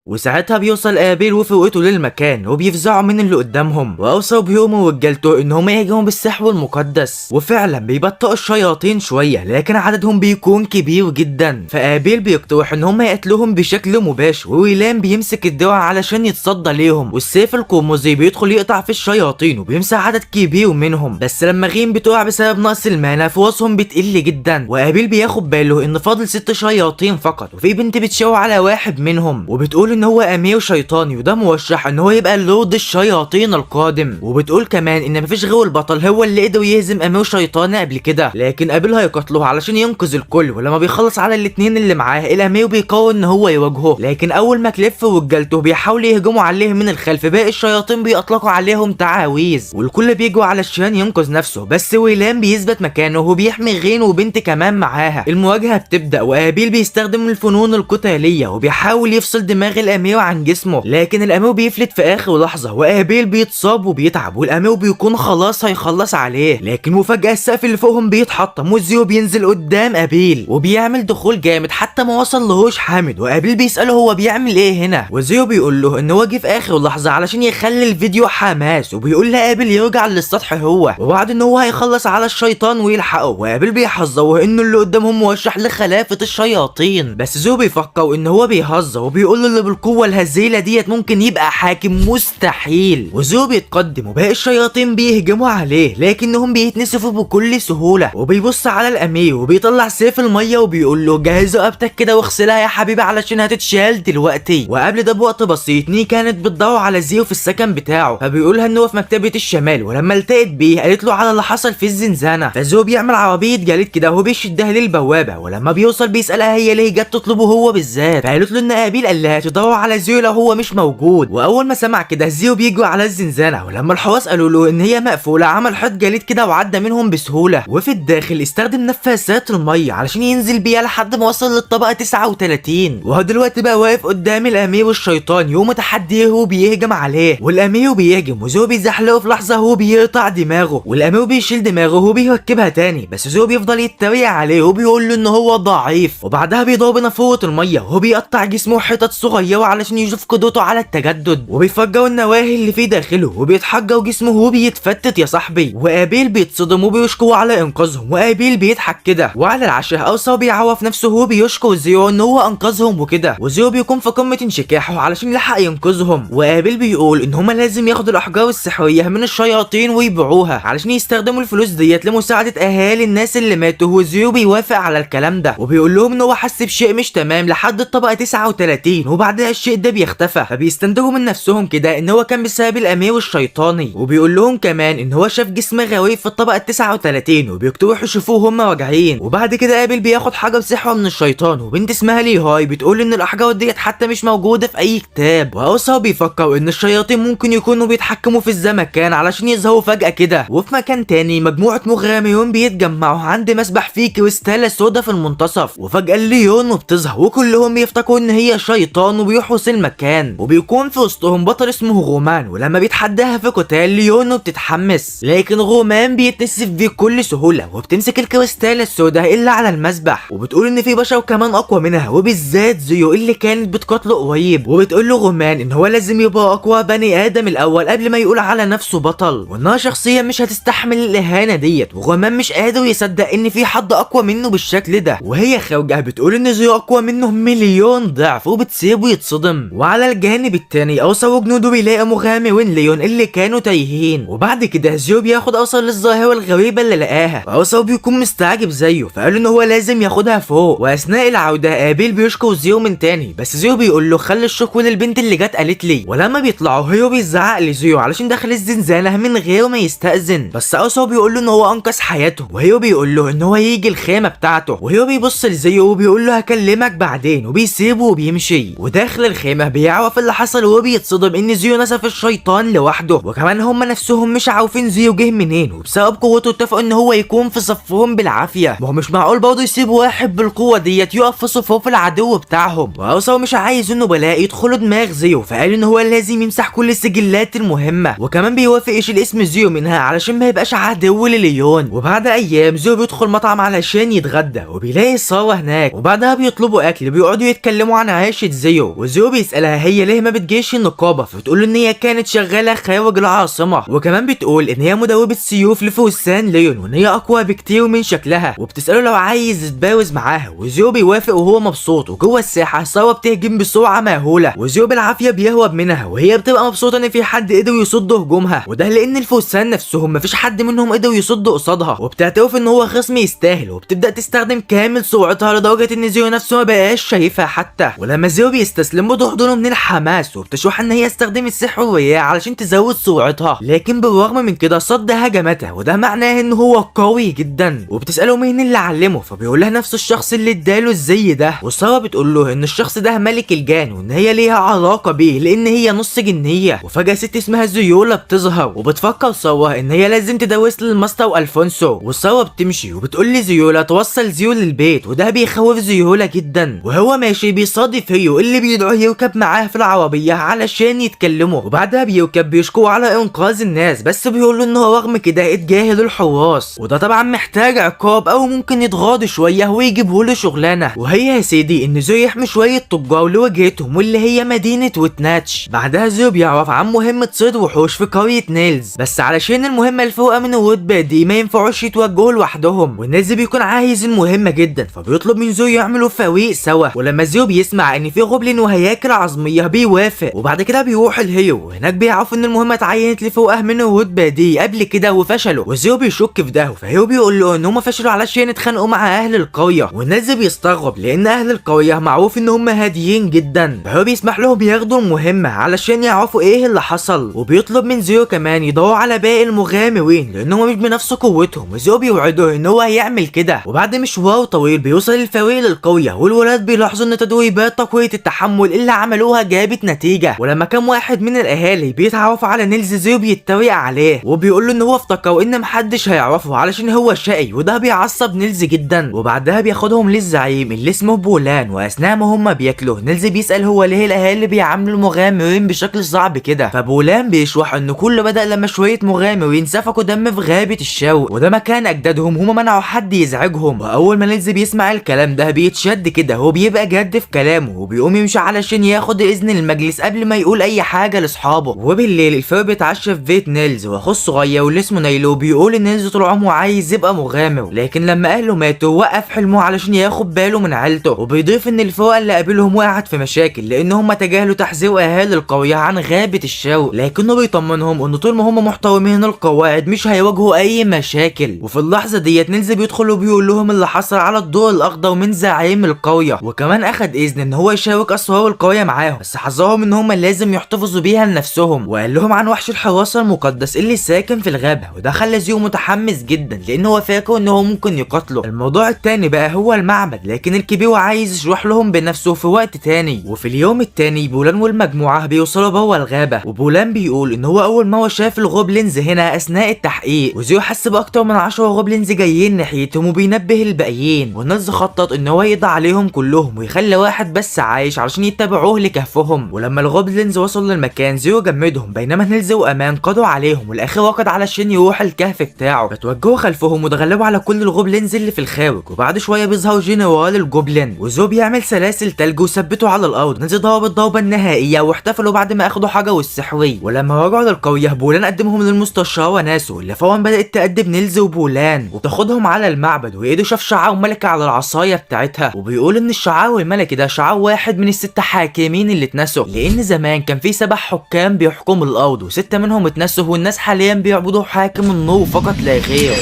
وساعتها بيوصل ابيل وفرقته للمكان وبيفزعوا من اللي قدامهم، وارثر بيؤمر ورجالته ان هم يهاجموا بالسحر المقدس، وفعلا بيبطئوا الشياطين شويه لكن عددهم بيكون كبير جدا. فابيل بيقترح ان هم يقتلوهم بشكل مباشر، وويلام بيمسك الدرع علشان يتصدى ليهم، والسيف القرمزي بيدخل يقطع في الشياطين وبيمسح عدد كبير منهم. بس لما غيم بتقع بسبب نقص المانا فرصهم بتقل جدا، وابيل بياخد باله ان فاضل 6 شياطين فقط، وفي بنت بتشاور على واحد منهم وبتقول ان هو امير شيطاني وده موشح ان هو يبقى لورد الشياطين القادم، وبتقول كمان ان مفيش غير البطل هو اللي قدر يهزم امير شيطاني قبل كده، لكن ابيل هيقتله علشان ينقذ الكل. ولما بيخلص على الاتنين اللي معاه الامير بيقرر ان هو يواجهه، لكن اول ما كليف ورجالته بيحاولوا يهجموا عليه من الخلف باقي الشياطين بيطلقوا عليهم تعاويذ والكل بيجوا علشان ينقذ نفسه، بس ويلام بيثبت مكانه وبيحمي غين وبنت كمان معاها. المواجهه بتبدا وابيل بيستخدم الفنون القتاليه وبيحاول يفصل دماغ الامير عن جسمه، لكن الامير بيفلت في اخر لحظه وابيل بيتصاب وبيتعب والامير بيكون خلاص هيخلص عليه، لكن مفاجاه السقف اللي فوقهم بيتحطم وزيو بينزل قدام ابيل وبيعمل دخول جامد حتى ما وصل لهوش حامد، وابيل بيساله هو بيعمل ايه هنا، وزيو بيقول له ان هو جه في اخر لحظه علشان يخلي الفيديو حماس، وبيقول لابيل يرجع للسطح هو وبعد ان هو هيخلص على الشيطان ويلحقه، وابيل بيحذره انه اللي قدامهم موشح لخلافه الشياطين، بس زيو بيفكر ان هو بيهزر وبيقول له اللي بالقوه الهزيله ديت ممكن يبقى حاكم مستحيل. وزيو بيتقدم وباقي الشياطين بيهجموا عليه لكنهم بيتنسفوا بكل سهوله، وبيبص على الامير وبيطلع سيف الميه وبيقول له جهز رقبتك كده واغسلها يا حبيبي علشان هتتشال دلوقتي. وقبل ده بوقت بسيط ني كانت بتدور على زيو في السكن بتاعه، فبيقولها ان هو في مكتبه الشمال، ولما التقت بيه قالت له على اللي حصل في الزنزانه. فزيو بيعمل عربيه جليد كده وهو بيشدها للبوابه، ولما بيوصل بيسالها هي ليه جت تطلبه هو بالذات، فقالت له ان ابيل قال لها تدور على زيو لو هو مش موجود. واول ما سمع كده زيو بيجوا على الزنزانه، ولما الحراس قالوا له ان هي مقفوله عمل حط جليد كده وعدى منهم بسهوله، وفي الداخل استخدم نفاثات الميه علشان ينزل بيها لحد ما وصل للطبقه 39. وهو دلوقتي بقى واقف قدام الامير والشيطان يوم متحديه وهو بيهجم عليه، والامير بيهجم وزيو بيزحلقه في لحظه وهو بيقطع دماغه، والامير بيشيل دماغه وهو بيركبها تاني، بس زيو بيفضل يتريق عليه وبيقول له ان هو ضعيف. وبعدها بيضرب نافوره الميه وهو بيقطع جسمه حتت صغيره علشان يشوف قدرته على التجدد، وبيفجر النواهي اللي في داخله وبيتحجر جسمه وهو بيتفتت يا صاحبي. وابيل بيتصدم وبيشكره على انقاذهم، وابيل بيضحك كده. وعلى العشاء اوسا بيعرف نفسه وهو بيشكر زيو ان هو انقذهم وكده، وزيو بيكون في قمه انشكاحه علشان يلحق ينقذهم. وابيل بيقول ان هما لازم ياخدوا الاحجار السحريه من الشياطين ويبيعوها علشان يستخدموا الفلوس ديت لمساعده اهالي الناس اللي ماتوا. وزيو بيوافق على الكلام ده وبيقول لهم ان هو حس بشيء مش تمام لحد الطبقه 39، وبعدها الشيء ده بيختفى. فبيستنتجوا من نفسهم كده ان هو كان بسبب الامير الشيطاني، وبيقول لهم كمان ان هو شاف جسم غريب في الطبقه 39 وبيقترحوا يشوفوه هم راجعين. وبعد كده ابل بياخد حجر سحر من الشيطان، وبنت اسمها لي هاي بتقول ان الاحجار ديت حتى مش موجوده في اي كتاب. واوسا بيفكر ان الشياطين ممكن يكونوا بيتحكموا في الزمكان علشان يظهروا فجاه كده. وفي مكان تاني مجموعه مغامرون بيتجمعوا عند مسبح فيه كريستاله سودا في المنتصف، وفجاه ليون بتظهر وكلهم بيفتكروا ان هي شيطان وبيحرس المكان، وبيكون في وسطهم بطل اسمه غومان، ولما بيتحداها في قتال ليون بتتحمس لكن غومان بيتنسف بكل سهوله وبتمسك الكريستاله السوداء اللي على المسبح، وبتقول ان في بشر كمان اقوى منها وبالذات زيو اللي كانت بتقاتله قريب. وبتقول له غومان ان هو لازم يبقى اقوى بني ادم الاول قبل ما يقول على نفسه بطل، وانها شخصيه مش هتستحمل الاهانه ديت. وغومان مش قادر يصدق ان في حد اقوى منه بالشكل ده، وهي خارجه بتقول ان زيو اقوى منه مليون ضعف وبتسيبه يتصدم. وعلى الجانب التاني اوسا وجنوده بيلاقي مغامرين ليون اللي كانوا تايهين، وبعد كده زيو بياخد اوسا للظاهره الغريبه اللي لقاها، واوسا بيكون مستعجب زيه فقال ان هو لازم ياخدها فوق. واثناء العوده ابيل بيشكر زيو من تاني، بس زيو بيقول له خلي الشكر للبنت اللي جت قالت لي. ولما بيطلعوا هيو بيزعق لزيو علشان دخل الزنزانه من غير ما يستأذن، بس اوسا بيقول له ان هو انقذ حياته، وهيو بيقول له ان هو يجي الخيمه بتاعته، وهيو بيبص لزيو وبيقول له هكلمك بعدين وبيسيبه وبيمشي. وداخل الخيمه بيعرف اللي حصل وبيتصدم ان زيو نسف الشيطان لوحده، وكمان هم نفسهم مش عارفين زيو جه منين، وبسبب قوته اتفقوا ان هو يكون في صفهم بالعافيه. ما هو مش معقول برضه يسيبوا واحد بالقوه ديت يقف في صفوف العدو بتاعهم. واوسا مش عايز انه بلاء يدخلوا دماغ زيو، فقال ان هو لازم يمسح كل السجلات المهمه، وكمان بيوافق يشيل اسم زيو منها علشان ما يبقاش عدو لليون. وبعد ايام زيو بيدخل مطعم علشان يتغدى وبيلاقي ساره هناك، وبعدها بيطلبوا اكل بيقعدوا يتكلموا عن عيشه زيو. وزيو بيسالها هي ليه ما بتجيش النقابه، فبتقول له ان هي كانت شغاله خارج العاصمه، وكمان بتقول ان هي مدوبه سيوف لفرسان ليون وان هي اقوى بكتير من شكلها، وبتساله لو عايز يتجوز معاها. وزيو بيوافق وهو مبسوط. وجوه الساحه ساره بتهجم بسرعه مهوله، وزيو بالعافيه بيهرب منها، وهي بتبقى مبسوطه ان في حد قدر يصد هجومها، وده لان الفرسان نفسهم مفيش حد منهم قدر يصد قصادها، وبتعترف ان هو خصم يستاهل، وبتبدا تستخدم كامل سرعتها لدرجه ان زيو نفسه ما بقاش شايفها حتى. ولما زيو بيستسلم بتحضنه من الحماس، وبتشوح ان هي استخدمت سحر الرياح علشان تزود سرعتها، لكن بالرغم من كده صد هجماتها، وده معناه ان هو قوي جدا. وبتساله مين اللي علمه، فبيقول لها نفس الشخص اللي اداله الزي ده. وساره بتقول له ان الشخص ده ملك الجان وان هي ليها علاقه بيه لان هي نص جنيه. وفجاه ست اسمها زيولا بتظهر، وبتفكر ساره ان هي لازم تدوس للماستر الفونسو. وساره بتمشي وبتقول لزيولا توصل زيو للبيت، وده بيخوف زيولا جدا. وهو ماشي بيصادف هيو اللي بيدعوه يركب معاه في العربيه علشان يتكلموا، وبعدها بيركب بيشكو على انقاذ الناس، بس بيقول له ان هو رغم كده اتجاهل الحراس، وده طبعا محتاج عقاب او ممكن يتغاضى شويه ويجيبه له شغلانه. وهي يا سيدي ان زيو يحمي شويه تجار لوجهتهم واللي هي مدينه وتناتش. بعدها زيو بيعرف عن مهمه صيد وحوش في قريه نيلز، بس علشان المهمه الفوقه من الرتبه دي ما ينفعوش يتوجهوا لوحدهم، والناس بيكون عايز المهمه جدا، فبيطلب من زيو يعملوا فريق سوا. ولما زيو بيسمع ان في غوبلين وهياكل عظميه بيوافق، وبعد كده بيروح الهيو، وهناك بيعرفوا ان المهمه اتعينت لفوقه من الرتبه دي قبل كده وفشلوا، وزيرو بيشك في ده، فهيو بيقول له ان هم فشلوا علشان اتخانقوا مع اهل القريه، والناس بيستغرب لان اهل القريه معروف ان هم هاديين جدا، فهو بيسمح لهم ياخدوا المهمه علشان يعرفوا ايه اللي حصل، وبيطلب من زيرو كمان يدوروا على باقي المغامرين لانهم مش بنفس قوتهم، وزيرو بيوعده ان هو هيعمل كده. وبعد مشوار طويل بيوصل الفريق للقريه، والولاد بيلاحظوا ان تدريبات تقويه التحمل اللي عملوها جابت نتيجه، ولما كان واحد من الاهالي بيتعرف على نيلز زيرو بيتريق عليه وبيقول له ان هو افتكر ان محدش هيعرفه علشان هو شقي، وده بيعصب نيلز جدا. وبعدها بياخدهم للزعيم اللي اسمه بولان، واثناء ما هم بياكلوا نيلز بيسال هو ليه الاهالي بيعاملوا المغامرين بشكل صعب كده، فبولان بيشرح ان كله بدا لما شويه مغامرين سفكوا دم في غابه الشوق، وده مكان اجدادهم، هم منعوا حد يزعجهم. واول ما نيلز بيسمع الكلام ده بيتشد كده، هو بيبقى جد في كلامه وبيقوم يمشي علشان ياخد اذن المجلس قبل ما يقول اي حاجه لاصحابه. وبالليل الفريق بيتعشى في بيت نيلز، واخوه الصغير واللي اسمه نايلو بيقول ان نيلز طول عمره عايز يبقى مغامر، لكن لما اهله ماتوا وقف حلمه علشان ياخد باله من عيلته، وبيضيف ان الفرقه اللي قابلهم وقعت في مشاكل لان هم تجاهلوا تحذير اهالي القريه عن غابه الشوق، لكنه بيطمنهم ان طول ما هم محترمين القواعد مش هيواجهوا اي مشاكل. وفي اللحظه ديت نيلز بيدخل وبيقول لهم اللي حصل على الضوء الاخضر من زعيم القريه، وكمان اخد اذن ان هو يشارك اسرار القريه معاهم، بس حذرهم ان هم لازم يحتفظوا بيها لنفسهم، وقال لهم عن وحش الحراسه المقدس اللي ساكن في الغابه، وده خلى زيرو متحمس جدا لان هو فاكر ان هو ممكن يقتله. الموضوع التاني بقى هو المعبد، لكن الكبير عايز يشرح لهم بنفسه في وقت تاني. وفي اليوم التاني بولان والمجموعه بيوصلوا جوه الغابه، وبولان بيقول ان هو اول ما هو شاف الغوبلينز هنا اثناء التحقيق، وزيرو حس باكتر من 10 غوبلينز جايين ناحيتهم وبينبه الباقيين، والناس خطط ان هو يقضي عليهم كلهم ويخلي واحد بس عايش علشان يتبعوه لكهفهم. ولما الغوبلينز وصلوا للمكان زيرو جمدهم، بينما نيلز وامان قضوا عليهم، والاخير وقد علشان يروح الكهف بتاعه، فتوجهوا خلفهم وتغلبوا على كل الغوبلينز اللي في الخارج. وبعد شويه بيظهر جنرال الجوبلين، وزيرو بيعمل سلاسل تلج وثبته على الارض. نيلز ضرب الضربه النهائيه واحتفلوا بعد ما اخدوا حجر السحري. ولما رجعوا للقريه بولان قدمهم للمستشار وناسه، اللي فورا بدات تأدب نيلز وبولان وتاخدهم على المعبد، وايده شاف شعار ملكه على العصايه بتاعتها، وبيقول ان الشعار الملكي ده شعار واحد من ال6 حاكمين اللي اتنسوا، لان زمان كان في 7 حكام بيحكموا الارض و6 منهم اتنسوا، والناس حاليا بيعبدوا حاكم النور فقط لا غير.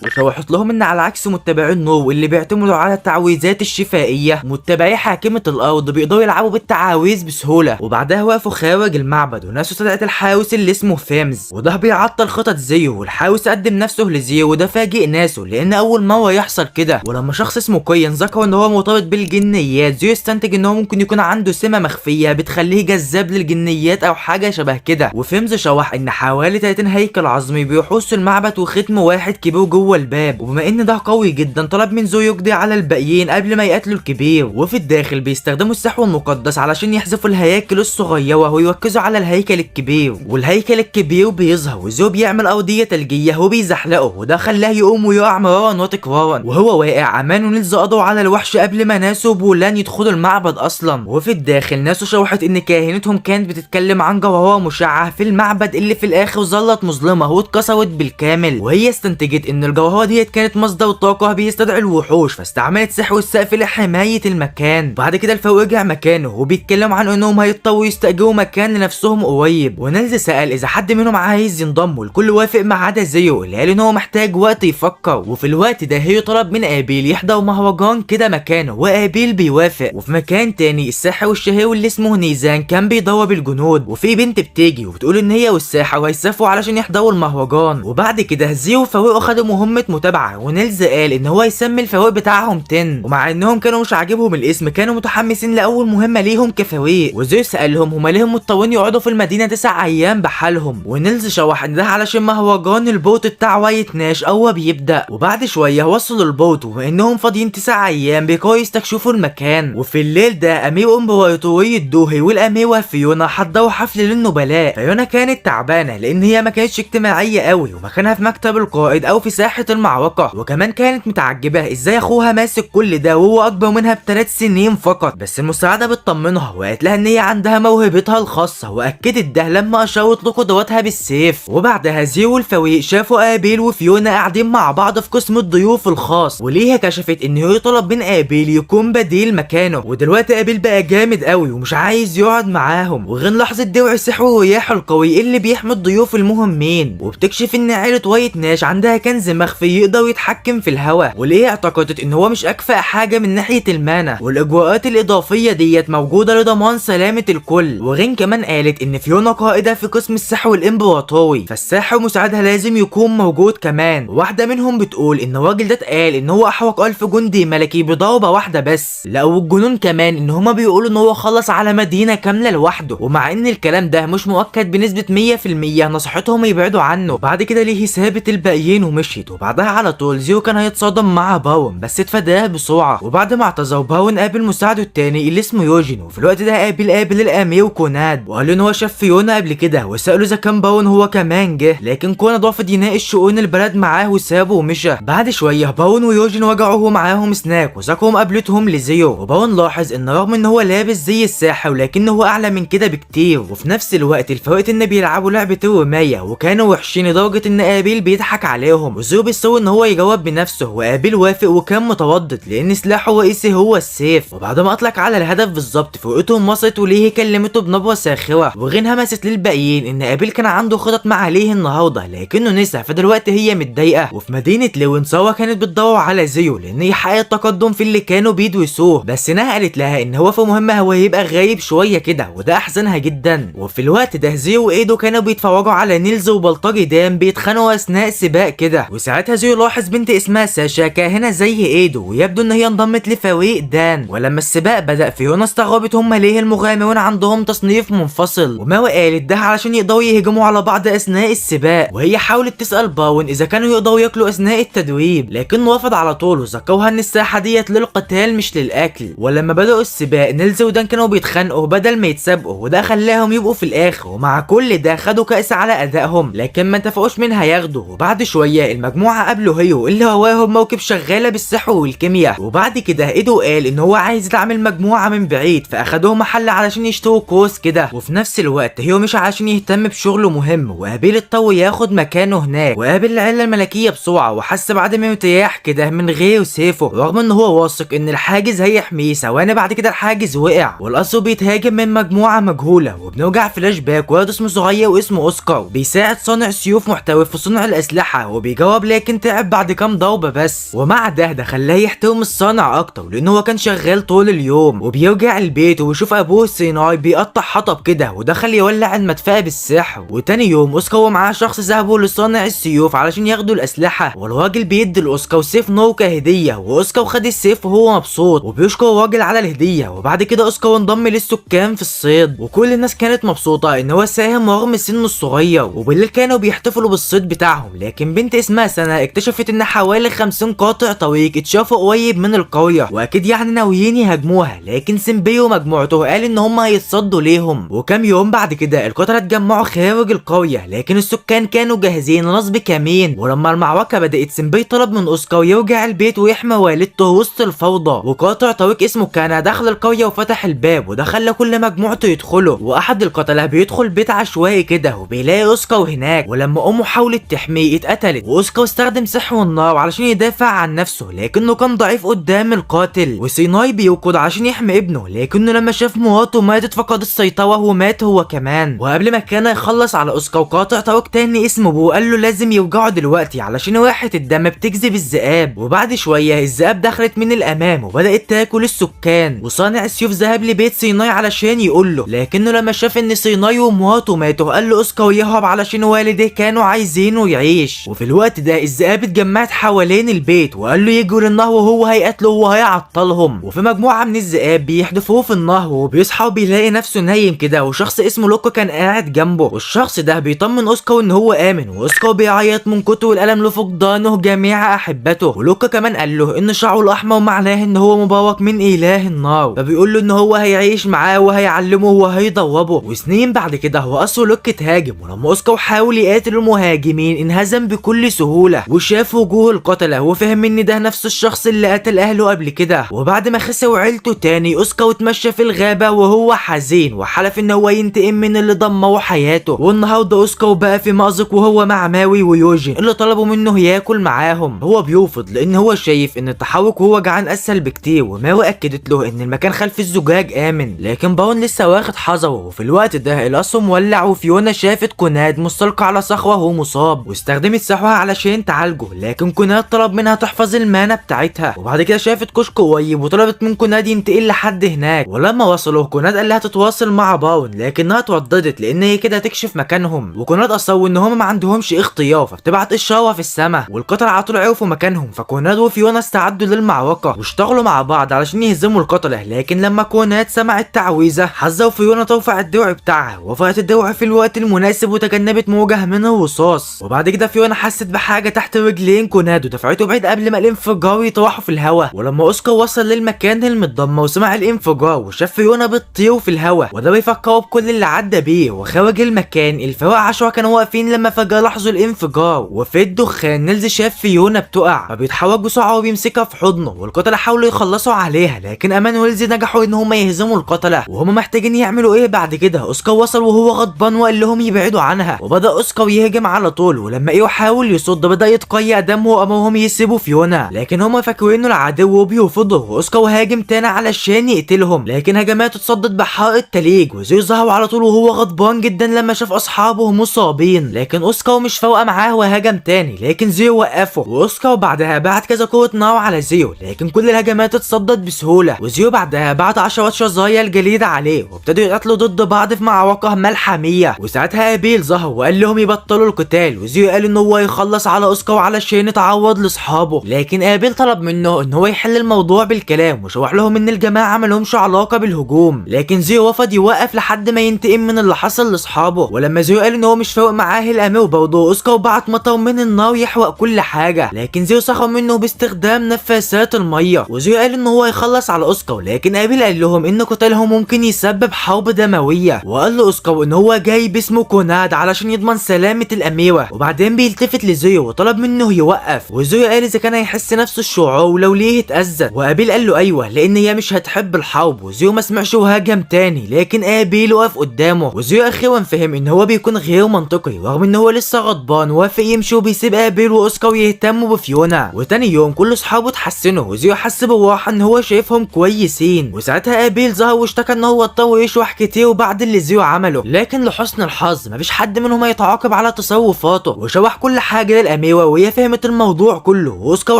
وتوحط لهم ان على عكس متبعي النور واللي بيعتمدوا على التعويذات الشفائيه، متبعي حاكمه الارض بيقدروا يلعبوا بالتعاويذ بسهوله. وبعدها وقفوا خارج المعبد وناس طلعت الحارس اللي اسمه فيمز، وده بيعطل خطط زيرو، والحارس قدم نفسه لزيرو، وده فاجئ ناسه لان اول مره يحصل كده. ولما شخص اسمه كوين ذكر ان هو مرتبط بالجنيات، زيرو استنتج ان هو ممكن يكون عنده سمه مخفيه بتخليه جذاب للجنيات او حاجه شبه كده. وفيمز شرح ان حوالي 30 هيكل عظمي بيحوسوا المعبد وختم واحد كبير جوه الباب، وبما ان ده قوي جدا طلب من زو يقضي على الباقيين قبل ما يقتلوا الكبير. وفي الداخل بيستخدموا السحر المقدس علشان يحذفوا الهياكل الصغيره ويركزوا على الهيكل الكبير، والهيكل الكبير بيظهر وزو بيعمل ارضيه ثلجيه وبيزحلقه، وده خلاه يقوم ويقع مرارا وتكرارا. وهو واقع امان ونيلز قضوا على الوحش قبل ما ناسو وبولان يدخلوا المعبد اصلا. وفي الداخل ناسو شوحت ان كاهنتهم كانت بتتكلم عن جوهره مشعه في المعبد اللي في الاخر ظلت مظلمه واتكسرت بالكامل، وهي استنتجت ان الجوهره ديت كانت مصدر طاقه بيستدعي الوحوش، فاستعملت سحر السقف لحمايه المكان. بعد كده الفريق رجع مكانه وبيتكلم عن انهم هيضطروا يستاجروا مكان لنفسهم قريب. ونيلز سال اذا حد منهم عايز ينضموا، الكل وافق ما عدا زيرو اللي قال ان هو محتاج وقت يفكر. وفي الوقت ده هيو طلب من ابيل يحضر مهرجان كده مكانه، وابيل بيوافق. وفي مكان تاني الساحر الشهير اللي اسمه نيزان كان بيدرب الجنود، وفي بنت بتيجي وبتقول ان هي والساحر هيسافروا علشان يحضروا المهرجان. وبعد كده زيرو وفريقه خدوا مهمه متابعه، ونيلز قال ان هو يسمي الفريق بتاعهم 10، ومع انهم كانوا مش عاجبهم الاسم كانوا متحمسين لاول مهمه ليهم كفريق. وزيرو سالهم هما ليه مضطرين يقعدوا في المدينه 9 ايام بحالهم، ونيلز شرح ان ده علشان مهرجان البوت بتاع وايت ناش قوى بيبدا. وبعد شويه وصلوا البوت، وبما انهم فاضيين 9 ايام بيقوا يستكشفوا المكان. وفي الليل ده امير امبراطوريه دوهي والاميره فيونا حضروا حفل للنبلاء. فيونا كانت تعبانه لان هي ما كانتش اجتماعيه قوي، ومكانها في مكتب القائد او في ساحه راحت المعركة، وكمان كانت متعجبة ازاي اخوها ماسك كل ده وهو اكبر منها ب3 سنين فقط. بس المساعدة بتطمنها وقالت لها ان هي عندها موهبتها الخاصة، واكدت ده لما اشارت لقدراتها بالسيف. وبعدها زيرو والفريق شافوا ابيل وفيونا قاعدين مع بعض في قسم الضيوف الخاص، وليها كشفت ان هي طلب من ابيل يكون بديل مكانه. ودلوقتي ابيل بقى جامد قوي ومش عايز يقعد معاهم، وغير لحظة درع السحر والرياح القوي اللي بيحمي الضيوف المهمين. وبتكشف ان عيلة وايت ناش عندها كنز مخفي يقدر يتحكم في الهواء، وليه اعتقدت ان هو مش اكفأ حاجة من ناحية المانا، والاجواءات الاضافية ديت موجودة لضمان سلامة الكل. وغين كمان قالت ان فيونا قائدة في قسم السحر الامبراطوري، فالساحر مساعدها لازم يكون موجود كمان. واحدة منهم بتقول ان الراجل ده اتقال ان هو احرق 1000 جندي ملكي بضربة واحدة بس. لا والجنون كمان ان هما بيقولوا ان هو خلص على مدينة كاملة لوحده، ومع ان الكلام ده مش مؤكد بنسبة 100% نصيحتهم يبعدوا عنه. بعد كده ليه سابت الباقيين ومشيت، وبعدها على طول زيرو كان هيتصادم مع باون بس اتفاداه بسرعة. وبعد ما اعتذر باون قابل مساعده التاني اللي اسمه يوجين، وفي الوقت ده قابل الامير كوناد وقال له ان هو شاف فيونا قبل كده، وسأله اذا كان باون هو كمان جه، لكن كوناد رفض يناقش شؤون البلد معاه وسابه ومشى. بعد شوية باون ويوجين رجعوا معاهم سناك وذكروا مقابلتهم لزيرو، وباون لاحظ ان رغم ان هو لابس زي الساحر لكنه هو اعلى من كده بكتير. وفي نفس الوقت الفريق ان بيلعبوا لعبة الرماية وكانوا وحشين لدرجة ان ابيل بيضحك عليهم، وزيرو بيصر ان هو يجاوب بنفسه، وابيل وافق وكان متردد لان سلاحه الرئيسي هو السيف. وبعد ما اطلق على الهدف بالظبط فرقتهم وصلت وليه كلمته بنبرة ساخرة، وغين همست للباقيين ان ابيل كان عنده خطط مع ليه النهارده لكنه نسى، فدلوقتي هي متضايقة. وفي مدينة لوين سوا كانت بتدور على زيرو لان يحقق التقدم في اللي كانوا بيدرسوه، بس نها قالت لها ان هو في مهمة هو هيبقى غايب شوية كده، وده احزنها جدا. وفي الوقت ده زيرو وايدو كانوا بيتفرجوا على نيلز وبلطجي دان بيتخانقوا اثناء سباق كده، وساعتها زيرو لاحظ بنت اسمها ساشا كاهنة زي ايدو، ويبدو ان هي انضمت لفريق دان. ولما السباق بدأ فيونا استغربت هم ليه المغامرون عندهم تصنيف منفصل، وماوي قالت ده علشان يقدروا يهجموا على بعض اثناء السباق. وهي حاولت تسأل باون اذا كانوا يقدروا ياكلوا اثناء التدريب لكنه رفض على طول، وذكرها ان الساحة ديت للقتال مش للاكل. ولما بدأوا السباق نيلز ودان كانوا بيتخانقوا بدل ما يتسابقوا، وده خلاهم يبقوا في الاخر، ومع كل ده خدوا كأس على ادائهم لكن ما اتفقوش مين هياخده. وبعد شوية المجموعة قابلوا هيو اللي هواهم موكب شغالة بالسحر والكيمياء. وبعد كده ايدو قال ان هو عايز يدعم المجموعة من بعيد، فاخدوه محل علشان يشتروا كوس كده. وفي نفس الوقت هيو مش عشان يهتم بشغله مهم، وقابل اضطر ياخد مكانه هناك، وقابل العيلة الملكية بسرعة وحس بعد ما ارتياح كده من غير سيفه، رغم ان هو واثق ان الحاجز هيحميه. ثواني بعد كده الحاجز وقع والقصر بيتهاجم من مجموعة مجهولة، وبنرجع فلاش باك ولد اسمه صغير واسمه اوسكار بيساعد صانع سيوف محترف في صنع الاسلحة، وبيجاوب لكن تعب بعد كام ضربة بس. ومع ده خلاه يحترم الصانع اكتر لانه هو كان شغال طول اليوم. وبيرجع البيت ويشوف ابوه سيناي بيقطع حطب كده ودخل يولع المدفأة بالسحر. وتاني يوم اوسكار ومعاه شخص ذهبوا لصانع السيوف علشان ياخدوا الاسلحة، والراجل بيدي لاوسكار سيف نور كهدية، واوسكار خد السيف وهو مبسوط وبيشكر الراجل على الهدية. وبعد كده اوسكار انضم للسكان في الصيد، وكل الناس كانت مبسوطة ان هو ساهم رغم سنه الصغير. وبالليل كانوا بيحتفلوا بالصيد بتاعهم، لكن بنت اسمها سنة اكتشفت ان حوالي 50 قاطع طريق اتشافوا قريب من القرية، واكيد يعني ناويين يهاجموها، لكن سيمبي ومجموعته قال ان هم هيتصدوا ليهم. وكام يوم بعد كده القتلة اتجمعوا خارج القرية، لكن السكان كانوا جاهزين لنصب كمين. ولما المعركة بدأت سيمبي طلب من اوسكار يرجع البيت ويحمي والدته وسط الفوضى، وقاطع طريق اسمه كان دخل القرية وفتح الباب وده خلى كل مجموعته يدخلوا. واحد القتلة بيدخل بيت عشوائي كده وبيلاقي اوسكار هناك، ولما امه حاولت تحميه اتقتلت، واوسكار استخدم سحر النار علشان يدافع عن نفسه لكنه كان ضعيف قدام القاتل. وسيناي بيركض عشان يحمي ابنه لكنه لما شاف مراته ماتت فقد السيطرة ومات هو كمان. وقبل ما كان يخلص على اوسكار قاطع طريق تاني اسمه بو قال له لازم يرجعوا دلوقتي علشان ريحة الدم بتجذب الذئاب. وبعد شوية الذئاب دخلت من الامام وبدأت تاكل السكان، وصانع السيوف ذهب لبيت سيناي علشان يقول له، لكنه لما شاف ان سيناي ومراته ماتوا قال له اوسكار يهرب علشان والديه كانوا عايزينه يعيش. وفي الوقت ده الذئاب اتجمعت حوالين البيت وقال له يجوا للنهر وهو هيقتله وهيعطلهم. وفي مجموعة من الذئاب بيحدفوه في النهر وبيصحى وبيلاقي نفسه نايم كده، وشخص اسمه لوكا كان قاعد جنبه، والشخص ده بيطمن اوسكار ان هو امن، واوسكار بيعيط من كتر الالم لفقدانه جميع احبته. ولوكا كمان قال له ان شعره الاحمر معناه ان هو مبارك من اله النار، فبيقول له ان هو هيعيش معاه وهيعلمه وهيدربه. وسنين بعد كده هو قصر لوكا اتهاجم، ولما اوسكار حاول يقاتل المهاجمين انهزم بكل سهولة. بسهوله وشاف وجوه القتله وفهم ان ده نفس الشخص اللي قتل اهله قبل كده. وبعد ما خسر عيلته تاني اوسكا اتمشى في الغابه وهو حزين وحلف ان هو ينتقم من اللي دمروا حياته. والنهارده اوسكا بقى في مأزق وهو مع ماوي ويوجين اللي طلبوا منه ياكل معاهم. هو بيرفض لان هو شايف ان التحرك وهو جعان اسهل بكتير. وماوي اكدت له ان المكان خلف الزجاج امن لكن باون لسه واخد حذره. وفي الوقت ده القصر مولع وفيونا شافت كوناد مستلقى على صخره وهو مصاب واستخدمت سحرها علشان تعالجه. لكن كوناد طلب منها تحفظ المانا بتاعتها. وبعد كده شافت كشك قريب وطلبت من كوناد ينتقل لحد هناك. ولما وصلوا كوناد قال لها تتواصل مع باون لكنها اترددت لان هي كده هتكشف مكانهم. وكوناد اصروا ان هم ما عندهمش اختيار فبتبعت اشاره في السماء والقتله على طول عرفوا مكانهم. فكوناد وفيونا استعدوا للمعركه واشتغلوا مع بعض علشان يهزموا القتله. لكن لما كوناد سمعت تعويذه حذروا فيونا ترفع الدرع بتاعها ورفعت الدرع في الوقت المناسب وتجنبت موجه من الرصاص. وبعد كده فيونا حست بحاجه تحت رجلين كوناد ودفعته بعيد قبل ما الانفجار يطرحوا في الهواء. ولما اوسكار وصل للمكان المتدمر وسمع الانفجار وشاف فيونا بتطير في الهواء وده بيفكروا بكل اللي عدى بيه. وخارج المكان الفرق 10 كانوا واقفين لما فجاه لاحظوا الانفجار. وفي الدخان نيلز شاف فيونا بتقع فبيتحرك بسرعه وبيمسكها في حضنه. والقتله حاولوا يخلصوا عليها لكن امان ويلز نجحوا ان هم يهزموا القتله. وهم محتاجين يعملوا ايه بعد كده؟ اوسكار وصل وهو غضبان وقال لهم يبعدوا عنها. وبدا اوسكار يهجم على طول ولما ايو حاول يصد بدا يتقيأ دمه وامرهم يسيبوا فيونا لكن هم فاكرينه العدو وبيرفضوا. واوسكار هاجم تاني علشان يقتلهم لكن هجماته اتصدت بحائط تليج. وزيو ظهر على طول وهو غضبان جدا لما شاف اصحابه مصابين لكن اوسكار مش فارقه معاه وهجم تاني لكن زيو وقفه. واوسكار بعدها بعت كذا قوه نار على زيو لكن كل الهجمات اتصدت بسهوله. وزيو بعدها بعت 10 شظايا الجليد عليه وابتدوا يقاتلوا ضد بعض في معركه ملحميه. وساعتها ابيل ظهر وقال لهم يبطلوا القتال. وزيو قال ان هو يخلص على اوسكار علشان يتعوض لاصحابه لكن ابيل طلب منه ان هو يحل الموضوع بالكلام وشرح لهم ان الجماعه مالهمش علاقه بالهجوم. لكن زيو رفض يوقف لحد ما ينتقم من اللي حصل لاصحابه. ولما زيو قال ان هو مش فارق معاه الامير برضه اوسكار بعت مطر من النار يحرق كل حاجه لكن زيو سخر منه باستخدام نفاثات الميه. وزيو قال ان هو يخلص على اوسكار لكن ابيل قال لهم ان قتالهم ممكن يسبب حرب دمويه. وقال له اوسكار ان هو جاي باسمه كوناد علشان يضمن سلامه الاميره. وبعدين بيلتفت لزيو وطلب منه يوقف. وزيو قال اذا كان هيحس نفس الشعور ولو ليه اتأذى. وابيل قال له ايوه لان هي مش هتحب الحرب. وزيو ما سمعش وهاجم تاني لكن ابيل وقف قدامه. وزيو اخيرا فهم ان هو بيكون غير منطقي رغم ان هو لسه غضبان وافق يمشي وبيسيب ابيل واوسكار يهتموا بفيونا. وتاني يوم كل اصحابه اتحسنوا وزيو حس بالراحه ان هو شايفهم كويسين. وساعتها ابيل ظهر واشتكى ان هو اضطر يشوح كتير بعد اللي زيو عمله لكن لحسن الحظ مفيش حد منهم هيتعاقب على تصرفاته. وشوح كل حاجه للاميره وهي فهمت الموضوع كله. واوسكار